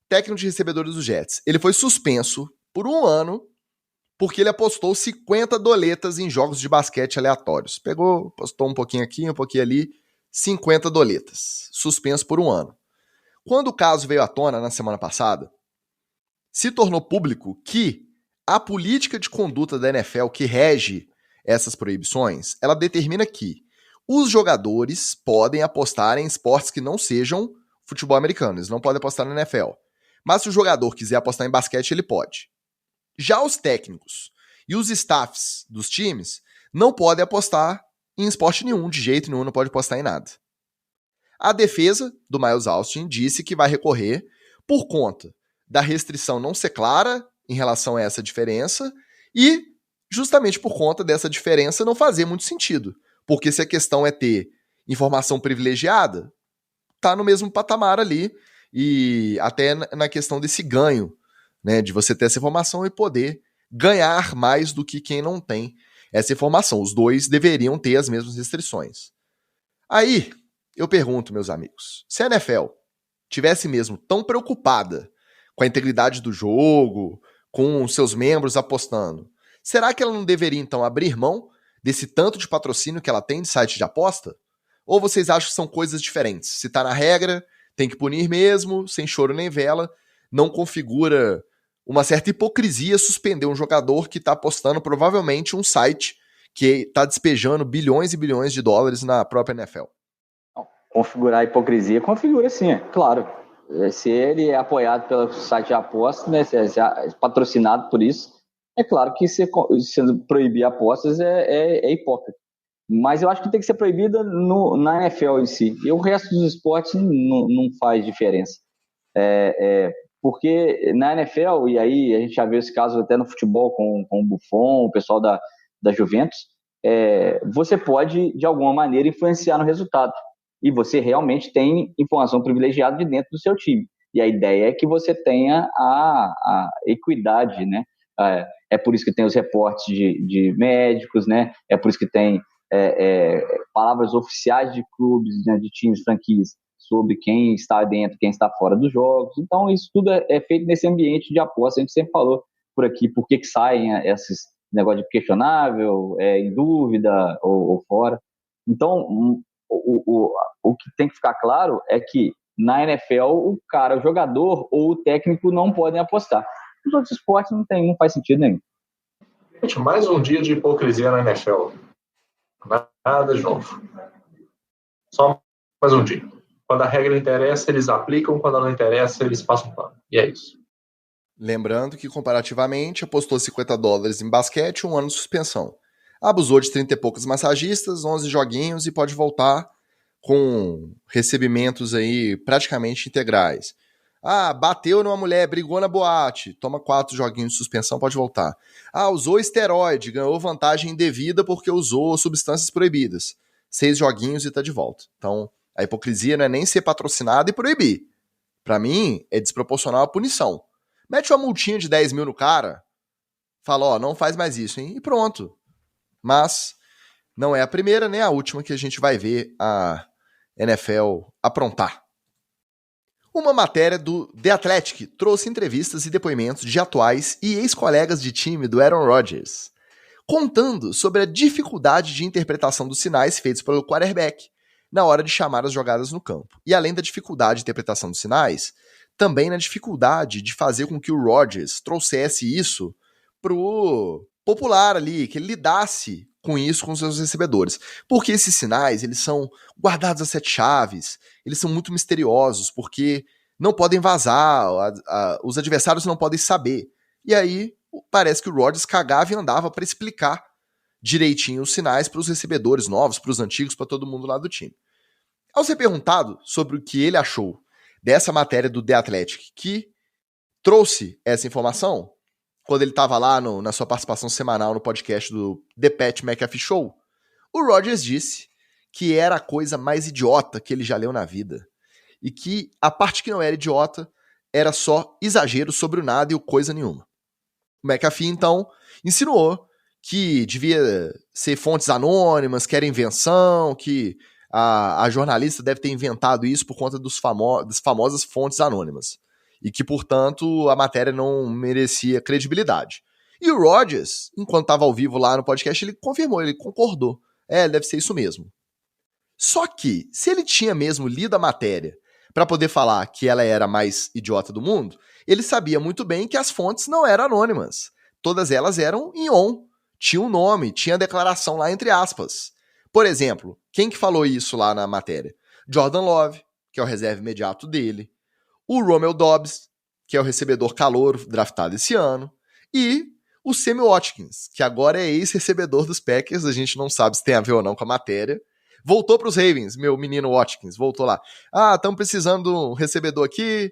Técnico de recebedores dos Jets. Ele foi suspenso por 1 ano porque ele apostou 50 doletas em jogos de basquete aleatórios. Pegou, postou um pouquinho aqui, um pouquinho ali, 50 doletas. Suspenso por 1 ano. Quando o caso veio à tona na semana passada, se tornou público que a política de conduta da NFL que rege essas proibições, ela determina que os jogadores podem apostar em esportes que não sejam futebol americano, eles não podem apostar na NFL. Mas se o jogador quiser apostar em basquete, ele pode. Já os técnicos e os staffs dos times não podem apostar em esporte nenhum, de jeito nenhum, não pode apostar em nada. A defesa do Miles Austin disse que vai recorrer por conta da restrição não ser clara em relação a essa diferença e justamente por conta dessa diferença não fazer muito sentido. Porque se a questão é ter informação privilegiada, tá no mesmo patamar ali e até na questão desse ganho, né, de você ter essa informação e poder ganhar mais do que quem não tem essa informação. Os dois deveriam ter as mesmas restrições. Aí eu pergunto, meus amigos, se a NFL tivesse mesmo tão preocupada com a integridade do jogo, com seus membros apostando, será que ela não deveria, então, abrir mão desse tanto de patrocínio que ela tem de site de aposta? Ou vocês acham que são coisas diferentes? Se tá na regra, tem que punir mesmo, sem choro nem vela, não configura uma certa hipocrisia suspender um jogador que tá apostando provavelmente um site que tá despejando bilhões e bilhões de dólares na própria NFL. Configurar a hipocrisia, configura sim, claro. Se ele é apoiado pelo site de apostas, né, se é patrocinado por isso, é claro que se proibir apostas é hipócrita. Mas eu acho que tem que ser proibida na NFL em si. E o resto dos esportes não faz diferença. Porque na NFL, e aí a gente já viu esse caso até no futebol com o Buffon, o pessoal da Juventus, você pode, de alguma maneira, influenciar no resultado. E você realmente tem informação privilegiada de dentro do seu time. E a ideia é que você tenha a equidade, né? É por isso que tem os reportes de médicos, né? É por isso que tem palavras oficiais de clubes, né, de times, franquias, sobre quem está dentro, quem está fora dos jogos. Então, isso tudo é feito nesse ambiente de aposta. A gente sempre falou por aqui por que saem esses negócios de questionável, em dúvida ou fora. Então, o que tem que ficar claro é que na NFL o jogador ou o técnico não podem apostar. Nos outros esportes não faz sentido nenhum. Gente, mais um dia de hipocrisia na NFL. Nada de novo. Só mais um dia. Quando a regra interessa, eles aplicam. Quando não interessa, eles passam pano. E é isso. Lembrando que, comparativamente, apostou $50 em basquete, 1 ano de suspensão. Abusou de 30 e poucos massagistas, 11 joguinhos e pode voltar com recebimentos aí praticamente integrais. Bateu numa mulher, brigou na boate, toma 4 joguinhos de suspensão, pode voltar. Usou esteroide, ganhou vantagem indevida porque usou substâncias proibidas. 6 joguinhos e tá de volta. Então, a hipocrisia não é nem ser patrocinado e proibir. Pra mim, é desproporcional a punição. Mete uma multinha de 10 mil no cara, fala, não faz mais isso, hein? E pronto. Mas não é a primeira nem a última que a gente vai ver a NFL aprontar. Uma matéria do The Athletic trouxe entrevistas e depoimentos de atuais e ex-colegas de time do Aaron Rodgers, contando sobre a dificuldade de interpretação dos sinais feitos pelo quarterback na hora de chamar as jogadas no campo. E além da dificuldade de interpretação dos sinais, também na dificuldade de fazer com que o Rodgers trouxesse isso pro popular ali, que ele lidasse com isso com os seus recebedores. Porque esses sinais, eles são guardados a 7 chaves, eles são muito misteriosos, porque não podem vazar, os adversários não podem saber. E aí, parece que o Rodgers cagava e andava para explicar direitinho os sinais para os recebedores novos, para os antigos, para todo mundo lá do time. Ao ser perguntado sobre o que ele achou dessa matéria do The Athletic, que trouxe essa informação, quando ele estava lá na sua participação semanal no podcast do The Pat McAfee Show, o Rodgers disse que era a coisa mais idiota que ele já leu na vida. E que a parte que não era idiota era só exagero sobre o nada e o coisa nenhuma. O McAfee, então, insinuou que devia ser fontes anônimas, que era invenção, que a jornalista deve ter inventado isso por conta das famosas fontes anônimas. E que, portanto, a matéria não merecia credibilidade. E o Rodgers, enquanto estava ao vivo lá no podcast, ele confirmou, ele concordou. Deve ser isso mesmo. Só que, se ele tinha mesmo lido a matéria para poder falar que ela era a mais idiota do mundo, ele sabia muito bem que as fontes não eram anônimas. Todas elas eram em on. Tinha um nome, tinha a declaração lá entre aspas. Por exemplo, quem que falou isso lá na matéria? Jordan Love, que é o reserva imediato dele. O Romeo Doubs, que é o recebedor calouro draftado esse ano. E o Sammy Watkins, que agora é ex-recebedor dos Packers. A gente não sabe se tem a ver ou não com a matéria. Voltou para os Ravens, meu menino Watkins, voltou lá. Estamos precisando de um recebedor aqui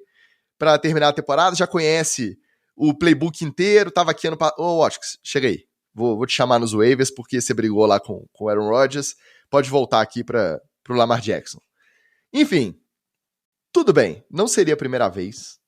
para terminar a temporada. Já conhece o playbook inteiro, tava aqui ano passado. Ô, Watkins, chega aí. Vou te chamar nos waivers porque você brigou lá com o Aaron Rodgers. Pode voltar aqui para o Lamar Jackson. Enfim, tudo bem. Não seria a primeira vez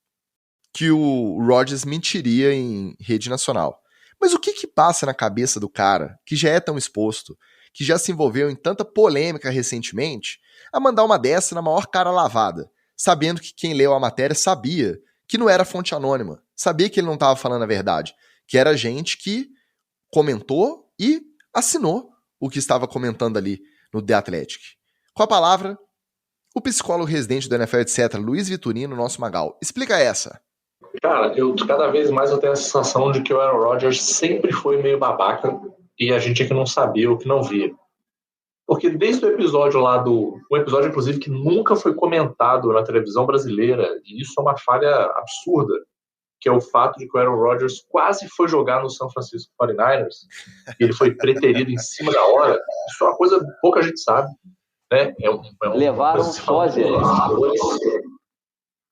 que o Rodgers mentiria em rede nacional. Mas o que passa na cabeça do cara que já é tão exposto, que já se envolveu em tanta polêmica recentemente, a mandar uma dessa na maior cara lavada, sabendo que quem leu a matéria sabia que não era fonte anônima, sabia que ele não estava falando a verdade, que era gente que comentou e assinou o que estava comentando ali no The Athletic. Com a palavra, o psicólogo residente do NFL, etc., Luiz Vitorino, nosso Magal. Explica essa. Cara, cada vez mais eu tenho a sensação de que o Aaron Rodgers sempre foi meio babaca e a gente aqui não sabia o que não via. Porque desde o episódio lá um episódio, inclusive, que nunca foi comentado na televisão brasileira, e isso é uma falha absurda, que é o fato de que o Aaron Rodgers quase foi jogar no San Francisco 49ers, e ele foi preterido em cima da hora. Isso é uma coisa que pouca gente sabe, né? Levaram um sósia.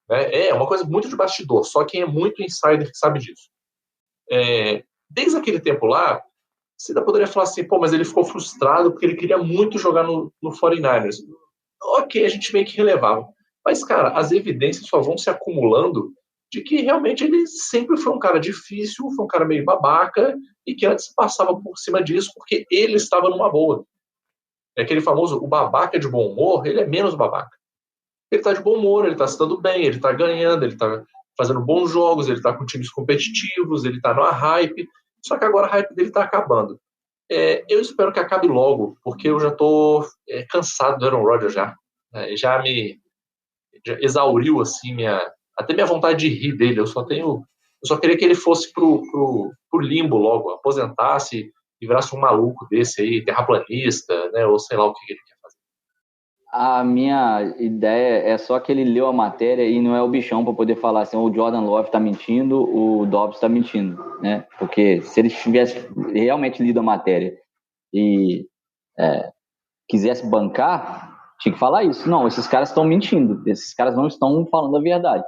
É uma coisa muito de bastidor, só quem é muito insider que sabe disso. Desde aquele tempo lá, você ainda poderia falar assim, mas ele ficou frustrado porque ele queria muito jogar no 49ers. Ok, a gente meio que relevava. Mas, cara, as evidências só vão se acumulando de que realmente ele sempre foi um cara difícil, foi um cara meio babaca, e que antes passava por cima disso porque ele estava numa boa. É aquele famoso, o babaca de bom humor, ele é menos babaca. Ele está de bom humor, ele está se dando bem, ele está ganhando, ele está fazendo bons jogos, ele está com times competitivos, ele está numa hype, só que agora a hype dele está acabando. Eu espero que acabe logo, porque eu já estou cansado do Aaron Rodgers já. Já exauriu assim, até minha vontade de rir dele. Eu só queria que ele fosse pro limbo logo, aposentasse e virasse um maluco desse aí, terraplanista, né, ou sei lá o que ele quer fazer. A minha ideia é só que ele leu a matéria e não é o bichão para poder falar assim, o Jordan Love está mentindo, o Dobbs está mentindo, né? Porque se ele tivesse realmente lido a matéria e quisesse bancar, tinha que falar isso. Não, esses caras estão mentindo, esses caras não estão falando a verdade.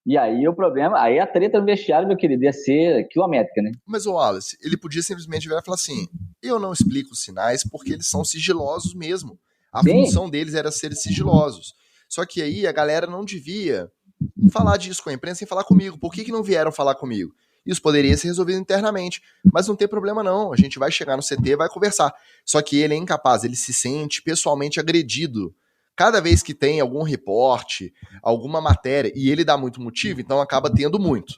E aí o problema, aí a treta no vestiário, meu querido, ia ser quilométrica, né? Mas o Wallace, ele podia simplesmente virar e falar assim, eu não explico os sinais porque eles são sigilosos mesmo. A função deles era ser sigilosos. Só que aí a galera não devia falar disso com a imprensa sem falar comigo. Por que não vieram falar comigo? Isso poderia ser resolvido internamente. Mas não tem problema não. A gente vai chegar no CT e vai conversar. Só que ele é incapaz, ele se sente pessoalmente agredido. Cada vez que tem algum reporte, alguma matéria, e ele dá muito motivo, então acaba tendo muito.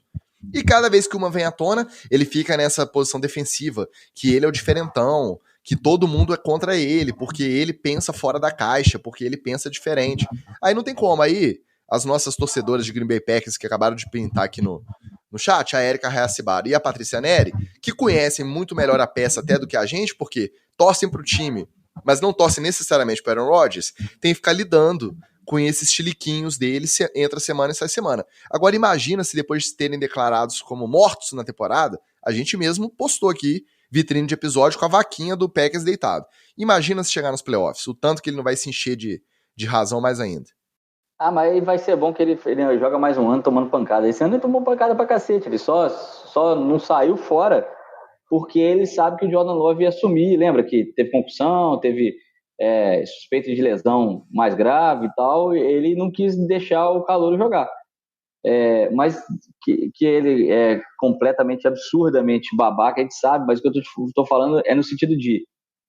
E cada vez que uma vem à tona, ele fica nessa posição defensiva, que ele é o diferentão, que todo mundo é contra ele, porque ele pensa fora da caixa, porque ele pensa diferente. Aí não tem como. Aí as nossas torcedoras de Green Bay Packers, que acabaram de pintar aqui no chat, a Erika Hayasibara e a Patrícia Neri, que conhecem muito melhor a peça até do que a gente, porque torcem pro time, mas não torcem necessariamente para Aaron Rodgers, tem que ficar lidando com esses chiliquinhos dele entra semana e sai semana. Agora imagina se depois de terem declarados como mortos na temporada, a gente mesmo postou aqui vitrine de episódio com a vaquinha do Packers deitado. Imagina se chegar nos playoffs, o tanto que ele não vai se encher de razão mais ainda. Mas vai ser bom que ele joga mais um ano tomando pancada. Esse ano ele tomou pancada pra cacete, ele só não saiu fora porque ele sabe que o Jordan Love ia assumir. Lembra que teve concussão, teve suspeita de lesão mais grave e tal, e ele não quis deixar o calouro jogar. Mas que ele é completamente, absurdamente babaca, a gente sabe, mas o que eu tô falando é no sentido de,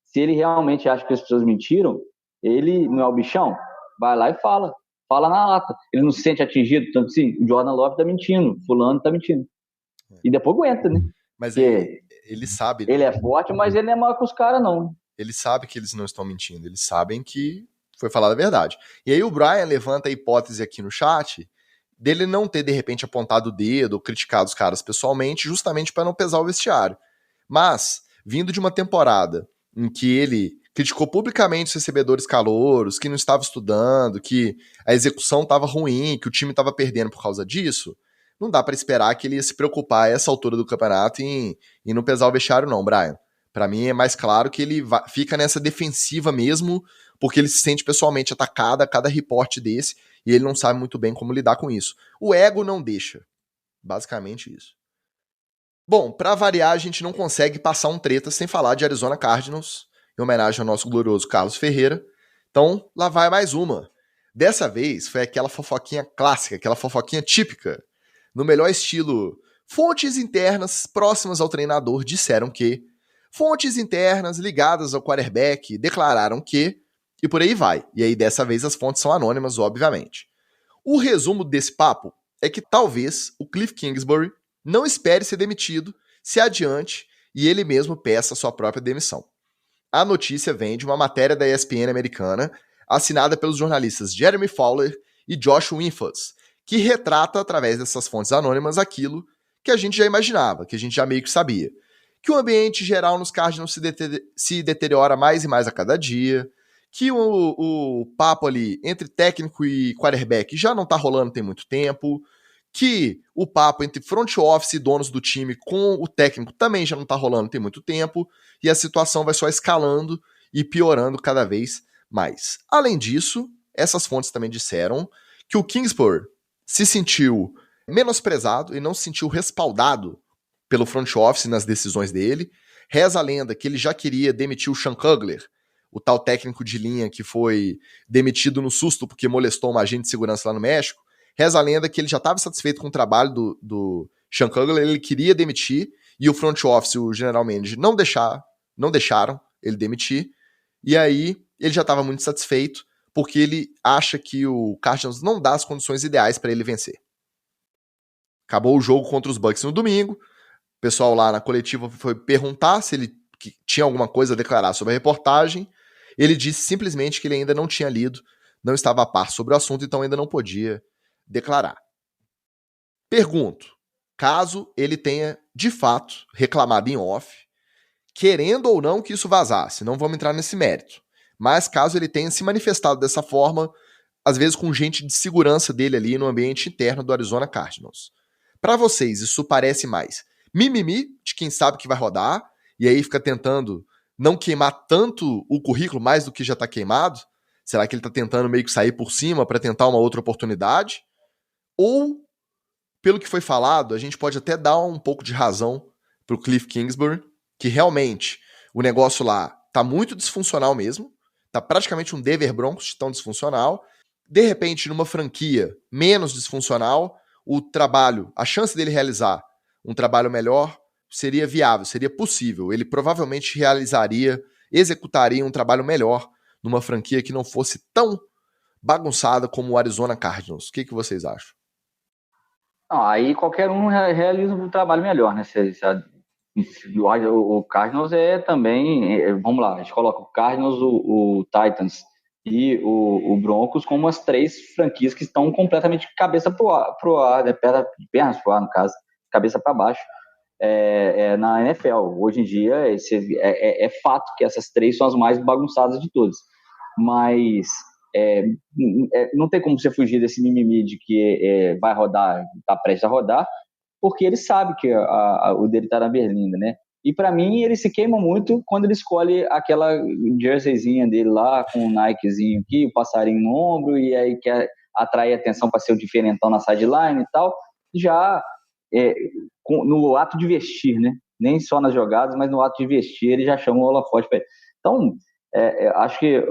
se ele realmente acha que as pessoas mentiram, ele não é o bichão, vai lá e fala na lata. Ele não se sente atingido, tanto assim, o Jordan Love tá mentindo, fulano tá mentindo. E depois aguenta, né? Mas ele sabe. Ele é forte, mas ele não é maior que os caras, não. Ele sabe que eles não estão mentindo, eles sabem que foi falada a verdade. E aí o Brian levanta a hipótese aqui no chat dele não ter, de repente, apontado o dedo ou criticado os caras pessoalmente, justamente para não pesar o vestiário. Mas, vindo de uma temporada em que ele criticou publicamente os recebedores calouros, que não estava estudando, que a execução estava ruim, que o time estava perdendo por causa disso, não dá para esperar que ele ia se preocupar a essa altura do campeonato em não pesar o vestiário não, Brian. Para mim é mais claro que ele fica nessa defensiva mesmo, porque ele se sente pessoalmente atacado a cada reporte desse, e ele não sabe muito bem como lidar com isso. O ego não deixa. Basicamente isso. Bom, para variar, a gente não consegue passar um treta sem falar de Arizona Cardinals, em homenagem ao nosso glorioso Carlos Ferreira. Então, lá vai mais uma. Dessa vez, foi aquela fofoquinha clássica, aquela fofoquinha típica. No melhor estilo, fontes internas próximas ao treinador disseram que, fontes internas ligadas ao quarterback declararam que, e por aí vai. E aí, dessa vez, as fontes são anônimas, obviamente. O resumo desse papo é que talvez o Cliff Kingsbury não espere ser demitido, se adiante e ele mesmo peça sua própria demissão. A notícia vem de uma matéria da ESPN americana, assinada pelos jornalistas Jeremy Fowler e Josh Winfus, que retrata, através dessas fontes anônimas, aquilo que a gente já imaginava, que a gente já meio que sabia. Que o ambiente geral nos Cardinals se deteriora mais e mais a cada dia, que o papo ali entre técnico e quarterback já não tá rolando tem muito tempo, que o papo entre front office e donos do time com o técnico também já não tá rolando tem muito tempo, e a situação vai só escalando e piorando cada vez mais. Além disso, essas fontes também disseram que o Kingsbury se sentiu menosprezado e não se sentiu respaldado pelo front office nas decisões dele. Reza a lenda que ele já queria demitir o Sean Kugler, o tal técnico de linha que foi demitido no susto porque molestou uma agente de segurança lá no México. Reza a lenda que ele já estava satisfeito com o trabalho do Sean Kugler, ele queria demitir, e o front office, o general manager, não deixaram ele demitir, e aí ele já estava muito satisfeito, porque ele acha que o Cardinals não dá as condições ideais para ele vencer. Acabou o jogo contra os Bucks no domingo, o pessoal lá na coletiva foi perguntar se ele tinha alguma coisa a declarar sobre a reportagem. Ele disse simplesmente que ele ainda não tinha lido, não estava a par sobre o assunto, então ainda não podia declarar. Pergunto, caso ele tenha de fato reclamado em off, querendo ou não que isso vazasse, não vamos entrar nesse mérito, mas caso ele tenha se manifestado dessa forma, às vezes com gente de segurança dele ali no ambiente interno do Arizona Cardinals. Para vocês, isso parece mais mimimi de quem sabe que vai rodar, e aí fica tentando não queimar tanto o currículo mais do que já está queimado? Será que ele está tentando meio que sair por cima para tentar uma outra oportunidade? Ou, pelo que foi falado, a gente pode até dar um pouco de razão para o Cliff Kingsbury, que realmente o negócio lá tá muito disfuncional mesmo, tá praticamente um Denver Broncos de tão disfuncional. De repente, numa franquia menos disfuncional, o trabalho, a chance dele realizar um trabalho melhor seria viável, seria possível. Ele provavelmente executaria um trabalho melhor numa franquia que não fosse tão bagunçada como o Arizona Cardinals. O que vocês acham? Não, aí qualquer um realiza um trabalho melhor, né? O Cardinals é também, vamos lá, a gente coloca o Cardinals, o Titans e o Broncos como as três franquias que estão completamente cabeça pro ar, né? Pernas pro ar, no caso, cabeça para baixo, na NFL. Hoje em dia é fato que essas três são as mais bagunçadas de todas, mas não tem como você fugir desse mimimi de que vai rodar, está prestes a rodar, porque ele sabe que o dele está na berlinda, né? E para mim ele se queima muito quando ele escolhe aquela jerseyzinha dele lá com um Nikezinho aqui, o passarinho no ombro, e aí quer atrair atenção para ser o diferentão na sideline e tal, já no ato de vestir, né? Nem só nas jogadas, mas no ato de vestir ele já chama o holofote para ele. Então, acho que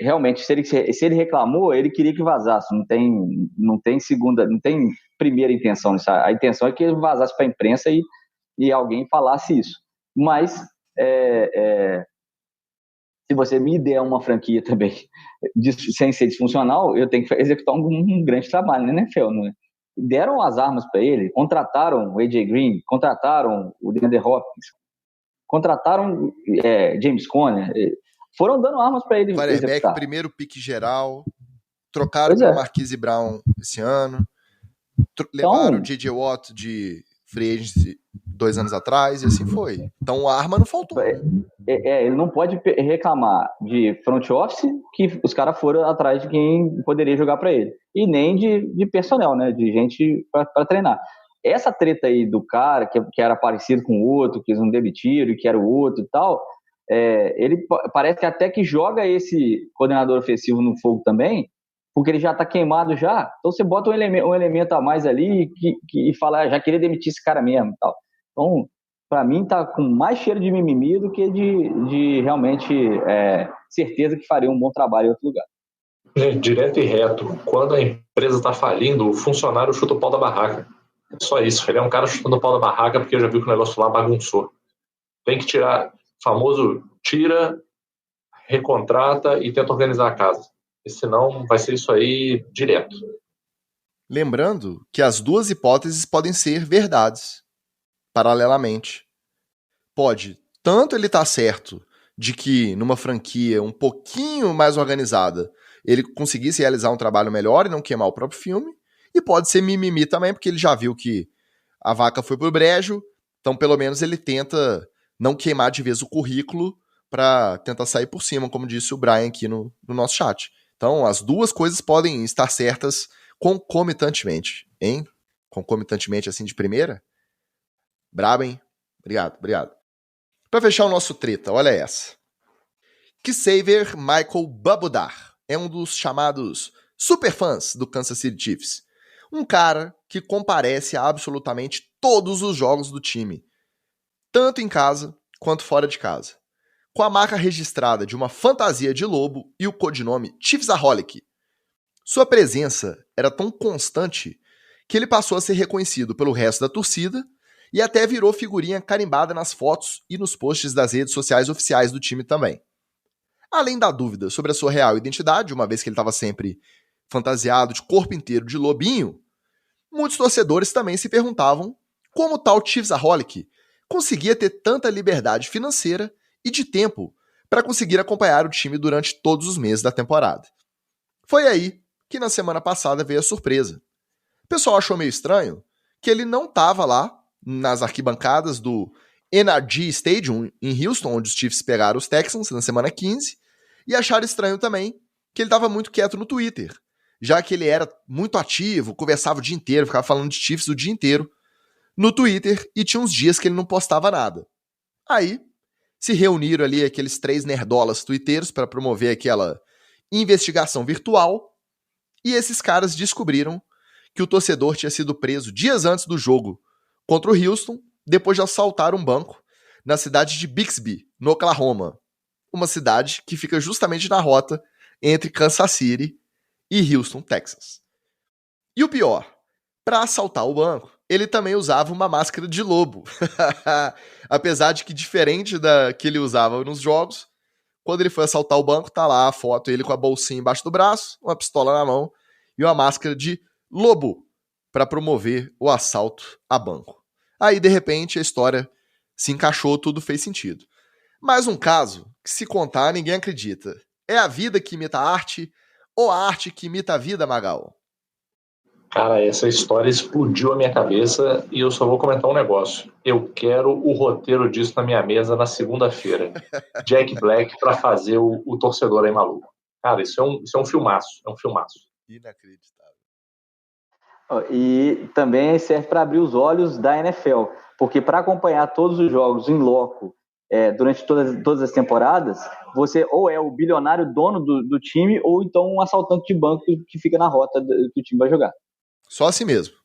realmente se ele reclamou, ele queria que vazasse, não tem segunda, não tem primeira intenção nisso. A intenção é que ele vazasse para a imprensa e alguém falasse isso. Mas se você me der uma franquia também sem ser disfuncional, eu tenho que executar um grande trabalho na NFL, né? Deram as armas para ele, contrataram o AJ Green, contrataram o DeAndre Hopkins, contrataram James Conner, foram dando armas para ele executar. Primeiro pique geral, trocaram pelo Marquise Brown esse ano, levaram o J.J. Watt de free agency 2 anos atrás, e assim foi. Então a arma não faltou. Ele não pode reclamar de front office, que os caras foram atrás de quem poderia jogar para ele, e nem de personnel, né, de gente para treinar. Essa treta aí do cara que era parecido com o outro, que eles não demitiram, que era o outro e tal, ele parece que até que joga esse coordenador ofensivo no fogo também, porque ele já está queimado já. Então você bota um elemento a mais ali e fala, já queria demitir esse cara mesmo e tal. Então, para mim, tá com mais cheiro de mimimi do que de realmente certeza que faria um bom trabalho em outro lugar. Gente, direto e reto, quando a empresa está falindo, o funcionário chuta o pau da barraca. É só isso, ele é um cara chutando o pau da barraca porque já viu que o negócio lá bagunçou. Tem que tirar, famoso, tira, recontrata e tenta organizar a casa. E senão vai ser isso aí direto. Lembrando que as duas hipóteses podem ser verdades, paralelamente. Pode tanto ele estar certo de que numa franquia um pouquinho mais organizada ele conseguisse realizar um trabalho melhor e não queimar o próprio filme, e pode ser mimimi também, porque ele já viu que a vaca foi pro brejo, então pelo menos ele tenta não queimar de vez o currículo para tentar sair por cima, como disse o Brian aqui no nosso chat. Então as duas coisas podem estar certas concomitantemente, hein? concomitantemente assim de primeira. Brabo, hein? Obrigado. Pra fechar o nosso treta, olha essa. Xavier Michael Babudar é um dos chamados superfãs do Kansas City Chiefs. Um cara que comparece a absolutamente todos os jogos do time, tanto em casa quanto fora de casa, com a marca registrada de uma fantasia de lobo e o codinome Chiefsaholic. Sua presença era tão constante que ele passou a ser reconhecido pelo resto da torcida e até virou figurinha carimbada nas fotos e nos posts das redes sociais oficiais do time também. Além da dúvida sobre a sua real identidade, uma vez que ele estava sempre fantasiado de corpo inteiro de lobinho, muitos torcedores também se perguntavam como tal Chiefsaholic conseguia ter tanta liberdade financeira e de tempo para conseguir acompanhar o time durante todos os meses da temporada. Foi aí que na semana passada veio a surpresa. O pessoal achou meio estranho que ele não estava lá nas arquibancadas do NRG Stadium em Houston, onde os Chiefs pegaram os Texans na semana 15, e acharam estranho também que ele estava muito quieto no Twitter, já que ele era muito ativo, conversava o dia inteiro, ficava falando de Chiefs o dia inteiro no Twitter, e tinha uns dias que ele não postava nada. Aí, se reuniram ali aqueles 3 nerdolas twitteiros para promover aquela investigação virtual, e esses caras descobriram que o torcedor tinha sido preso dias antes do jogo contra o Houston, depois de assaltar um banco na cidade de Bixby, no Oklahoma, uma cidade que fica justamente na rota entre Kansas City e Houston, Texas. E o pior, para assaltar o banco, ele também usava uma máscara de lobo. Apesar de que, diferente da que ele usava nos jogos, quando ele foi assaltar o banco, tá lá a foto, ele com a bolsinha embaixo do braço, uma pistola na mão e uma máscara de lobo para promover o assalto a banco. Aí, de repente, a história se encaixou, tudo fez sentido. Mais um caso que, se contar, ninguém acredita. É a vida que imita a arte ou a arte que imita a vida, Magal? Cara, essa história explodiu a minha cabeça e eu só vou comentar um negócio. Eu quero o roteiro disso na minha mesa na segunda-feira. Jack Black para fazer o torcedor aí maluco. Cara, isso é um filmaço. É um filmaço. Inacreditável. E também serve para abrir os olhos da NFL, porque para acompanhar todos os jogos em loco durante todas as temporadas, você ou é o bilionário dono do time ou então um assaltante de banco que fica na rota que o time vai jogar. Só assim mesmo.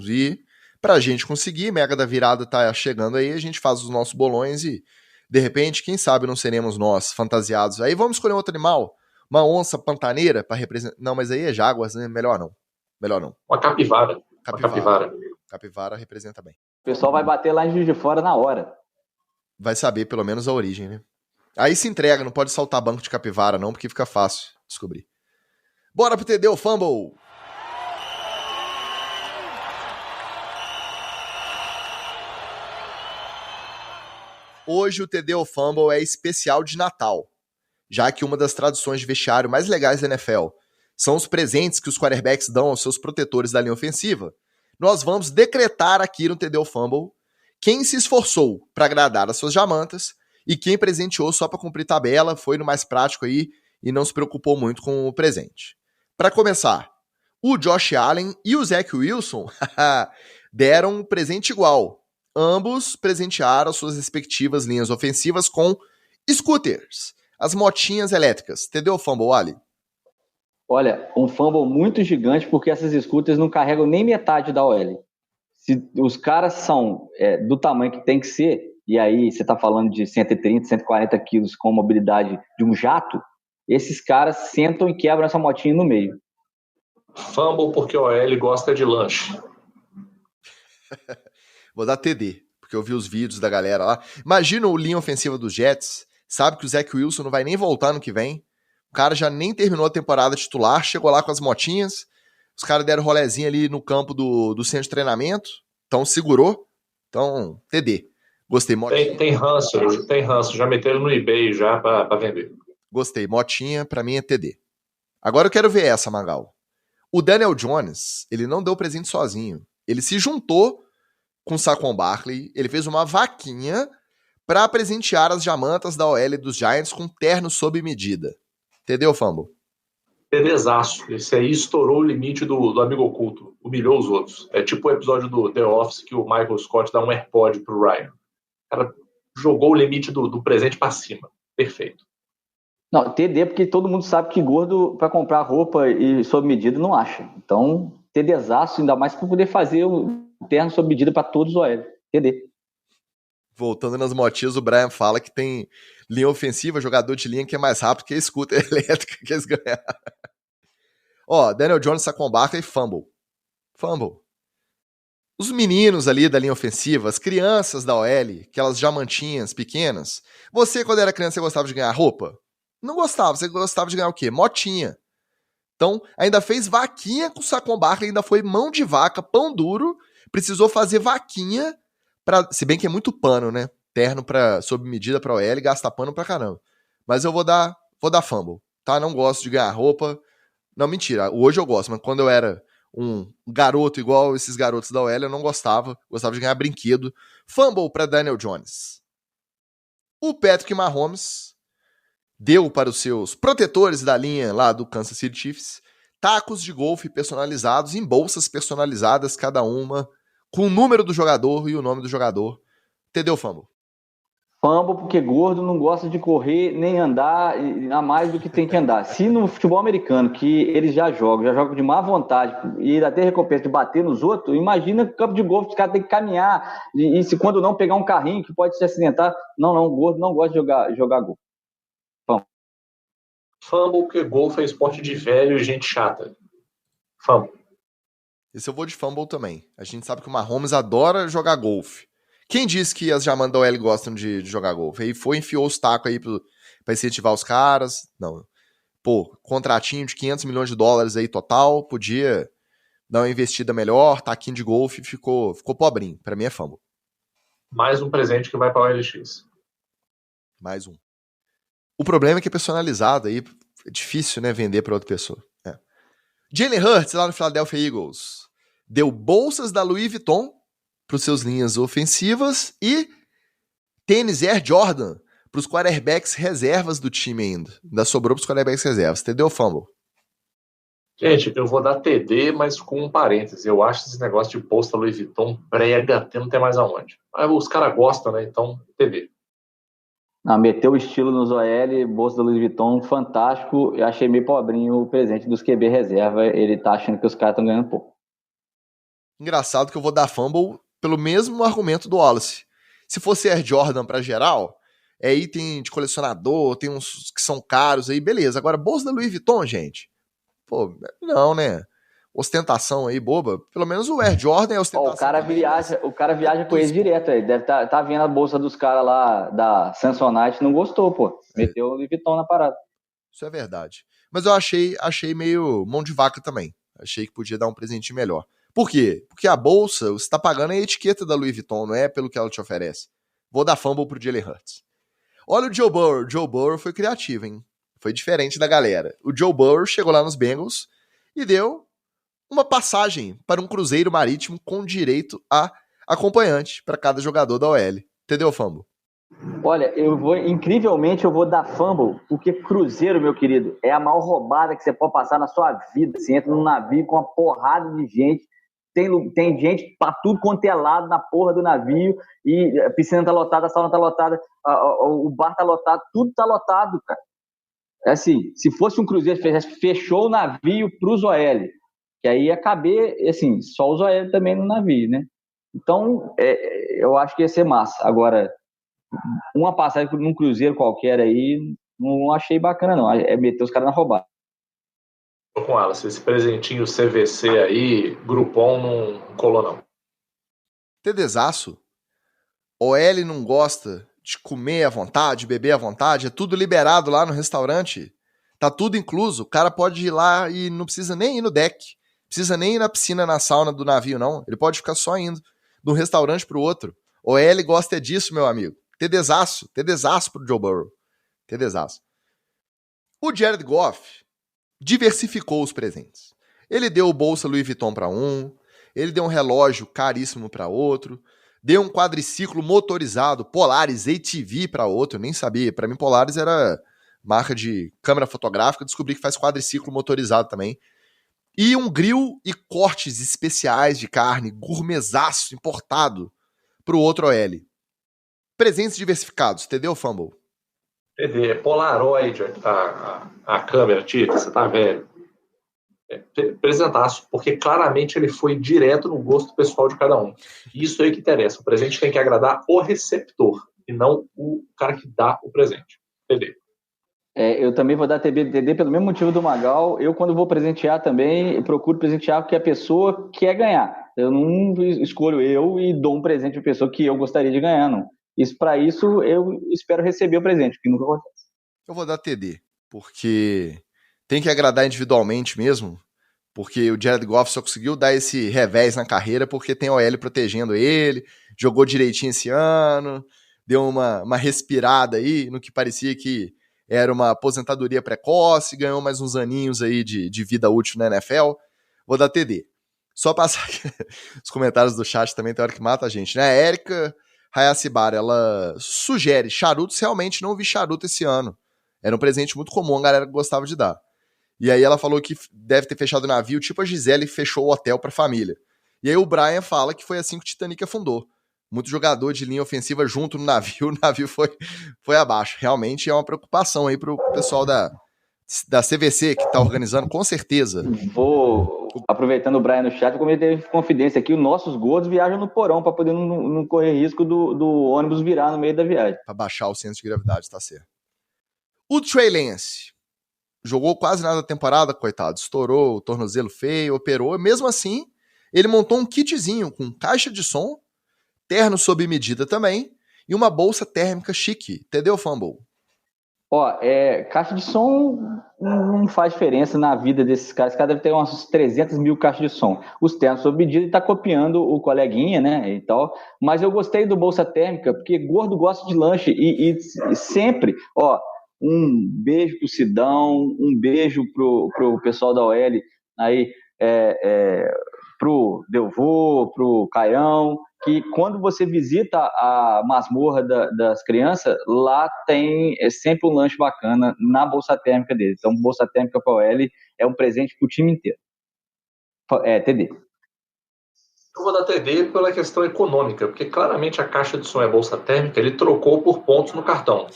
E pra gente conseguir, Mega da Virada tá chegando aí, a gente faz os nossos bolões e, de repente, quem sabe não seremos nós fantasiados. Aí vamos escolher outro animal, uma onça pantaneira para representar... Não, mas aí é Jaguars, né? Melhor não. Uma capivara. Capivara representa bem. O pessoal vai bater lá em Juiz de Fora na hora. Vai saber pelo menos a origem, né? Aí se entrega, não pode saltar banco de capivara não, porque fica fácil descobrir. Bora pro TD ou Fumble! Hoje o TD ou Fumble é especial de Natal, já que uma das tradições de vestiário mais legais da NFL são os presentes que os quarterbacks dão aos seus protetores da linha ofensiva. Nós vamos decretar aqui no TD ou Fumble quem se esforçou para agradar as suas jamantas e quem presenteou só para cumprir tabela, foi no mais prático aí e não se preocupou muito com o presente. Para começar, o Josh Allen e o Zach Wilson deram um presente igual. Ambos presentearam suas respectivas linhas ofensivas com scooters, as motinhas elétricas. TD ou Fumble, Ali? Olha, um fumble muito gigante, porque essas scooters não carregam nem metade da OL. Se os caras são do tamanho que tem que ser, e aí você está falando de 130, 140 quilos com a mobilidade de um jato, esses caras sentam e quebram essa motinha no meio. Fumble porque o OL gosta de lanche. Vou dar TD, porque eu vi os vídeos da galera lá. Imagina o linha ofensiva dos Jets, sabe que o Zach Wilson não vai nem voltar no que vem. O cara já nem terminou a temporada titular, chegou lá com as motinhas, os caras deram rolezinho ali no campo do centro de treinamento, então segurou. Então, TD. Gostei, motinha. Tem ranço, já meteram no eBay já pra vender. Gostei, motinha pra mim é TD. Agora eu quero ver essa, Magal. O Daniel Jones, ele não deu presente sozinho. Ele se juntou com o Saquon Barkley, ele fez uma vaquinha para presentear as jamantas da OL dos Giants com terno sob medida. TD ou Fumble? TDzaço. Esse aí estourou o limite do amigo oculto. Humilhou os outros. É tipo o episódio do The Office que o Michael Scott dá um AirPod pro Ryan. O cara jogou o limite do presente pra cima. Perfeito. Não, TD, porque todo mundo sabe que gordo para comprar roupa e sob medida não acha. Então, TDzaço, ainda mais para poder fazer o terno sob medida para todos os OL. TD. Voltando nas motinhas, o Brian fala que tem linha ofensiva, jogador de linha que é mais rápido que a scooter elétrica que eles ganharam. Ó, Daniel Jones sacou um barca e fumble. Fumble. Os meninos ali da linha ofensiva, as crianças da OL, aquelas diamantinhas pequenas, você quando era criança você gostava de ganhar roupa? Não gostava, você gostava de ganhar o quê? Motinha. Então, ainda fez vaquinha com o Saquon Barkley, ainda foi mão de vaca, pão duro, precisou fazer vaquinha, se bem que é muito pano, né? Terno sob medida pra OL, gasta pano pra caramba. Mas eu vou dar fumble, tá? Não gosto de ganhar roupa. Não, mentira, hoje eu gosto, mas quando eu era um garoto igual esses garotos da OL, eu não gostava de ganhar brinquedo. Fumble pra Daniel Jones. O Patrick Mahomes deu para os seus protetores da linha lá do Kansas City Chiefs tacos de golfe personalizados em bolsas personalizadas, cada uma com o número do jogador e o nome do jogador. Entendeu, fumble? Fumble porque gordo não gosta de correr nem andar a mais do que tem que andar. Se no futebol americano, que eles já jogam de má vontade e ainda tem recompensa de bater nos outros, imagina campo de golfe, os caras têm que caminhar e se quando não pegar um carrinho que pode se acidentar. Não, gordo não gosta de jogar golfe. Fumble porque golfe é esporte de velho e gente chata. Fumble. Esse eu vou de fumble também. A gente sabe que o Mahomes adora jogar golfe. Quem disse que as Jaman da OL gostam de jogar golfe? Aí enfiou os tacos aí pra incentivar os caras. Não. Pô, contratinho de 500 milhões de dólares aí total. Podia dar uma investida melhor. Taquinho de golfe ficou pobrinho. Pra mim é fumble. Mais um presente que vai pra OLX. Mais um. O problema é que é personalizado aí. É difícil, né, vender pra outra pessoa. Jalen Hurts, lá no Philadelphia Eagles, deu bolsas da Louis Vuitton para os seus linhas ofensivas e tênis Air Jordan para os quarterbacks reservas do time ainda. Ainda sobrou para os quarterbacks reservas. Entendeu, fumble? Gente, eu vou dar TD, mas com um parênteses. Eu acho esse negócio de bolsa Louis Vuitton brega, até não tem mais aonde. Mas os caras gostam, né? Então, TD. Meteu o estilo nos OL, bolsa da Louis Vuitton, fantástico. Eu achei meio pobrinho o presente dos QB reserva. Ele tá achando que os caras estão ganhando pouco. Engraçado que eu vou dar fumble pelo mesmo argumento do Wallace. Se fosse Air Jordan pra geral, é item de colecionador, tem uns que são caros aí, beleza. Agora, bolsa da Louis Vuitton, gente, pô, não, né? Ostentação aí, boba. Pelo menos o Air Jordan é ostentação. O cara viaja com ele direto. Ele deve tá vendo a bolsa dos caras lá da Samsonite, não gostou, pô. Meteu o Louis Vuitton na parada. Isso é verdade. Mas eu achei meio mão de vaca também. Achei que podia dar um presentinho melhor. Por quê? Porque a bolsa, você tá pagando a etiqueta da Louis Vuitton, não é pelo que ela te oferece. Vou dar fumble pro Jalen Hurts. Olha o Joe Burrow. O Joe Burrow foi criativo, hein? Foi diferente da galera. O Joe Burrow chegou lá nos Bengals e deu uma passagem para um cruzeiro marítimo com direito a acompanhante para cada jogador da OL. Entendeu, fumble? Olha, incrivelmente eu vou dar fumble, porque cruzeiro, meu querido, é a maior roubada que você pode passar na sua vida. Você entra num navio com uma porrada de gente, tem gente pra tudo quanto é lado na porra do navio, e a piscina tá lotada, a sauna tá lotada, o bar tá lotado, tudo tá lotado, cara. É assim, se fosse um cruzeiro, fechou o navio pros OL, que aí ia caber, assim, só os OL também no navio, né? Então, eu acho que ia ser massa. Agora, uma passagem num cruzeiro qualquer aí, não achei bacana, não. É meter os caras na roubada. Tô com ela. Esse presentinho CVC aí, Groupon, não colou, não. TDzaço. OL não gosta de comer à vontade, beber à vontade, é tudo liberado lá no restaurante. Tá tudo incluso. O cara pode ir lá e não precisa nem ir no deck. Precisa nem ir na piscina, na sauna do navio, não. Ele pode ficar só indo de um restaurante pro outro. OL gosta disso, meu amigo. TDzaço pro Joe Burrow. TDzaço. O Jared Goff diversificou os presentes. Ele deu bolsa Louis Vuitton para um, ele deu um relógio caríssimo para outro, deu um quadriciclo motorizado Polaris ATV para outro, eu nem sabia. Para mim Polaris era marca de câmera fotográfica, descobri que faz quadriciclo motorizado também. E um grill e cortes especiais de carne, gourmetzaço importado pro outro OL. Presentes diversificados, TD ou Fumble? TD, é Polaroid a câmera, Tito, você tá velho. Presentaço, porque claramente ele foi direto no gosto pessoal de cada um. Isso aí que interessa. O presente tem que agradar o receptor e não o cara que dá o presente. TD. Eu também vou dar TD pelo mesmo motivo do Magal. Eu, quando vou presentear também, procuro presentear o que a pessoa quer ganhar. Eu não escolho eu e dou um presente para a pessoa que eu gostaria de ganhar, não. Para isso, eu espero receber o presente, que nunca acontece. Eu vou dar TD, porque tem que agradar individualmente mesmo, porque o Jared Goff só conseguiu dar esse revés na carreira porque tem OL protegendo ele, jogou direitinho esse ano, deu uma respirada aí no que parecia que era uma aposentadoria precoce, ganhou mais uns aninhos aí de vida útil na NFL. Vou dar TD. Só passar aqui os comentários do chat também, tem hora que mata a gente, né? A Érica Hayasibara, ela sugere charutos, realmente não vi charuto esse ano. Era um presente muito comum, a galera gostava de dar. E aí ela falou que deve ter fechado o navio, tipo a Gisele fechou o hotel pra família. E aí o Brian fala que foi assim que o Titanic afundou. Muito jogador de linha ofensiva junto no navio, o navio foi abaixo. Realmente é uma preocupação aí pro pessoal da CVC que tá organizando, com certeza. Vou, aproveitando o Brian no chat, como ele teve confidência aqui, os nossos gordos viajam no porão para poder não correr risco do ônibus virar no meio da viagem. Pra baixar o centro de gravidade, tá certo. O Trey Lance jogou quase nada da temporada, coitado. Estourou o tornozelo feio, operou. Mesmo assim, ele montou um kitzinho com caixa de som, terno sob medida também, e uma bolsa térmica chique. Entendeu, Fumble? Caixa de som não faz diferença na vida desses caras. Esse cara deve ter umas 300 mil caixas de som. Os ternos sob medida, ele tá copiando o coleguinha, né, e tal. Mas eu gostei do bolsa térmica, porque gordo gosta de lanche. E sempre, um beijo pro Sidão, um beijo pro pessoal da OL, aí, pro Delvô, pro Caião, que quando você visita a masmorra das crianças, lá tem sempre um lanche bacana na bolsa térmica deles. Então, bolsa térmica para a OL é um presente para o time inteiro. TD. Eu vou dar TD pela questão econômica, porque claramente a caixa de som é bolsa térmica, ele trocou por pontos no cartão.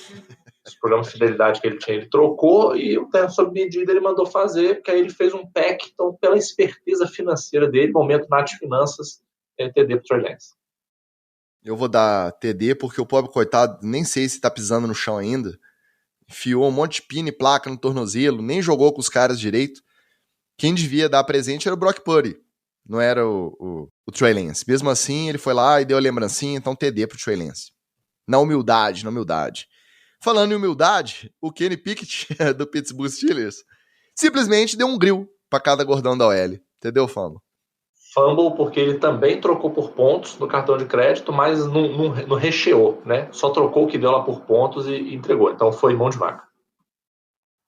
Esse programa de fidelidade que ele tinha, ele trocou, e o terno sob medida ele mandou fazer, porque aí ele fez um pack. Então, pela esperteza financeira dele, momento Nath Finanças, TD pro Trey Lance. Eu vou dar TD porque o pobre coitado, nem sei se tá pisando no chão ainda, enfiou um monte de pino e placa no tornozelo, nem jogou com os caras direito. Quem devia dar presente era o Brock Purdy, não era o Trey Lance. Mesmo assim, ele foi lá e deu a lembrancinha, então TD pro Trey Lance. Na humildade. Falando em humildade, o Kenny Pickett, do Pittsburgh Steelers, simplesmente deu um grill pra cada gordão da OL. Entendeu, Fumble? Fumble, porque ele também trocou por pontos no cartão de crédito, mas não recheou, né? Só trocou o que deu lá por pontos e entregou. Então foi mão de vaca.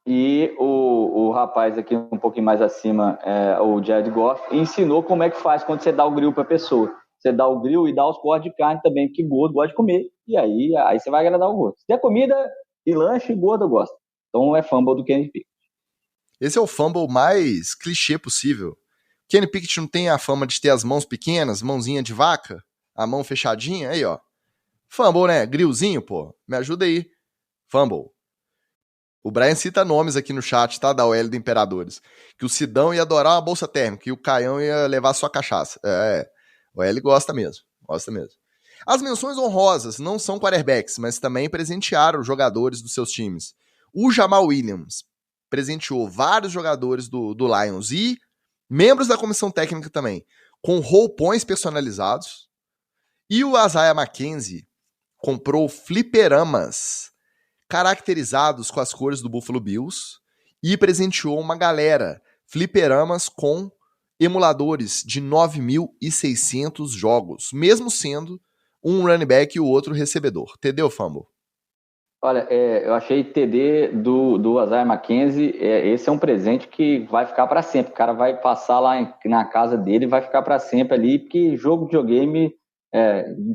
E o rapaz aqui um pouquinho mais acima, o Jared Goff, ensinou como é que faz quando você dá o grill pra pessoa. Você dá o grill e dá os cortes de carne também, porque gordo gosta de comer. E aí você vai agradar o gordo. Se der comida e lanche, gordo gosta. Então é fumble do Kenny Pickett. Esse é o fumble mais clichê possível. Kenny Pickett não tem a fama de ter as mãos pequenas, mãozinha de vaca, a mão fechadinha, aí ó. Fumble, né? Grillzinho, pô. Me ajuda aí. Fumble. O Brian cita nomes aqui no chat, tá? Da OL do Imperadores. Que o Sidão ia adorar uma bolsa térmica e o Caião ia levar sua cachaça. O OL gosta mesmo. As menções honrosas não são quarterbacks, mas também presentearam os jogadores dos seus times. O Jamal Williams presenteou vários jogadores do Lions e membros da comissão técnica também, com roupões personalizados. E o Isaiah McKenzie comprou fliperamas caracterizados com as cores do Buffalo Bills e presenteou uma galera fliperamas com emuladores de 9.600 jogos, mesmo sendo um running back e o outro recebedor. Entendeu, Fumble? Olha, eu achei TD do Isaiah McKenzie, esse é um presente que vai ficar para sempre. O cara vai passar lá na casa dele e vai ficar para sempre ali, porque jogo de videogame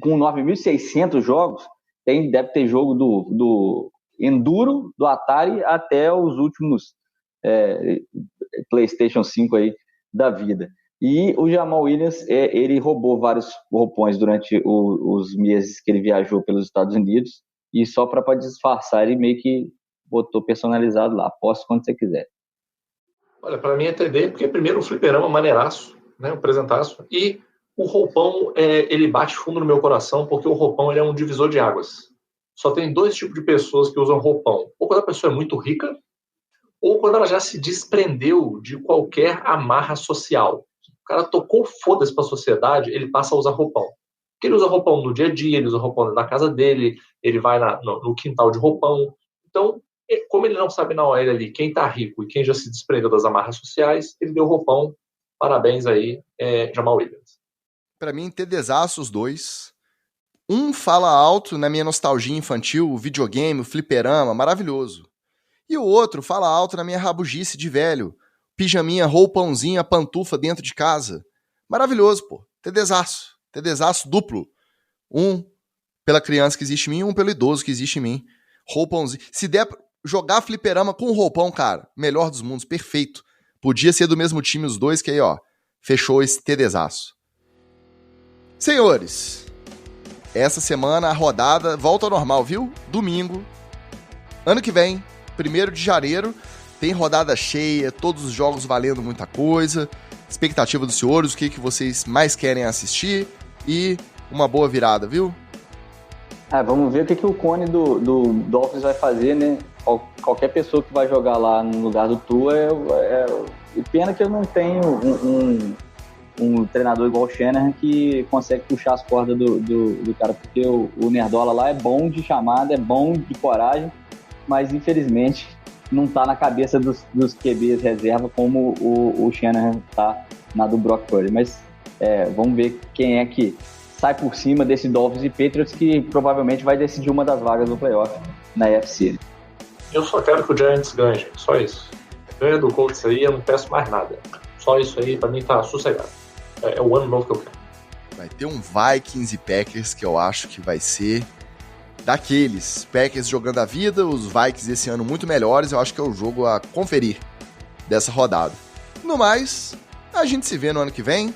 com 9.600 jogos, deve ter jogo do Enduro do Atari até os últimos PlayStation 5 aí da vida. E o Jamal Williams, ele roubou vários roupões durante os meses que ele viajou pelos Estados Unidos, e só para disfarçar, ele meio que botou personalizado lá, poste quando você quiser. Olha, para mim é TD, porque primeiro o fliperama maneiraço, né, um presentaço, e o roupão, ele bate fundo no meu coração, porque o roupão ele é um divisor de águas. Só tem 2 tipos de pessoas que usam roupão. Ou quando a pessoa é muito rica, ou quando ela já se desprendeu de qualquer amarra social. O cara tocou foda-se para a sociedade, ele passa a usar roupão. Porque ele usa roupão no dia a dia, ele usa roupão na casa dele, ele vai no quintal de roupão. Então, como ele não sabe na hora ali quem tá rico e quem já se desprendeu das amarras sociais, ele deu roupão. Parabéns aí, Jamal Williams. Pra mim, TDzaço os 2. Um fala alto na minha nostalgia infantil, o videogame, o fliperama, maravilhoso. E o outro fala alto na minha rabugice de velho, pijaminha, roupãozinha, pantufa dentro de casa. Maravilhoso, pô. TDzaço. TDzaço duplo. Um pela criança que existe em mim, um pelo idoso que existe em mim. Roupãozinho. Se der pra jogar fliperama com roupão, cara, melhor dos mundos, perfeito. Podia ser do mesmo time os 2, que aí, ó, fechou esse TDzaço. Senhores, essa semana a rodada volta ao normal, viu? Domingo. Ano que vem, 1º de janeiro, tem rodada cheia, todos os jogos valendo muita coisa. Expectativa dos senhores, o que vocês mais querem assistir e uma boa virada, viu? Vamos ver o que o Cone do Dolphins vai fazer, né? Qualquer pessoa que vai jogar lá no lugar do Tua e pena que eu não tenho um treinador igual o Shanahan que consegue puxar as cordas do cara, porque o Nerdola lá é bom de chamada, é bom de coragem, mas infelizmente não tá na cabeça dos QBs reserva como o Shanahan tá na do Brock Purdy. Mas vamos ver quem é que sai por cima desse Dolphins e Patriots, que provavelmente vai decidir uma das vagas do playoff na AFC. Eu só quero que o Giants ganhe, gente. Só isso. Ganha do Colts aí, eu não peço mais nada. Só isso aí, pra mim tá sossegado. É o ano novo que eu quero. Vai ter um Vikings e Packers que eu acho que vai ser daqueles. Packers jogando a vida, os Vikings esse ano muito melhores. Eu acho que é o jogo a conferir dessa rodada. No mais, a gente se vê no ano que vem.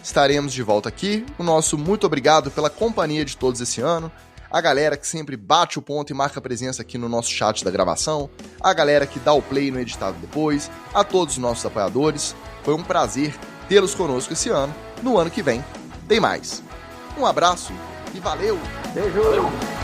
Estaremos de volta aqui. O nosso muito obrigado pela companhia de todos esse ano. A galera que sempre bate o ponto e marca presença aqui no nosso chat da gravação. A galera que dá o play no editado depois. A todos os nossos apoiadores. Foi um prazer tê-los conosco esse ano. No ano que vem, tem mais. Um abraço e valeu! Beijo! Valeu.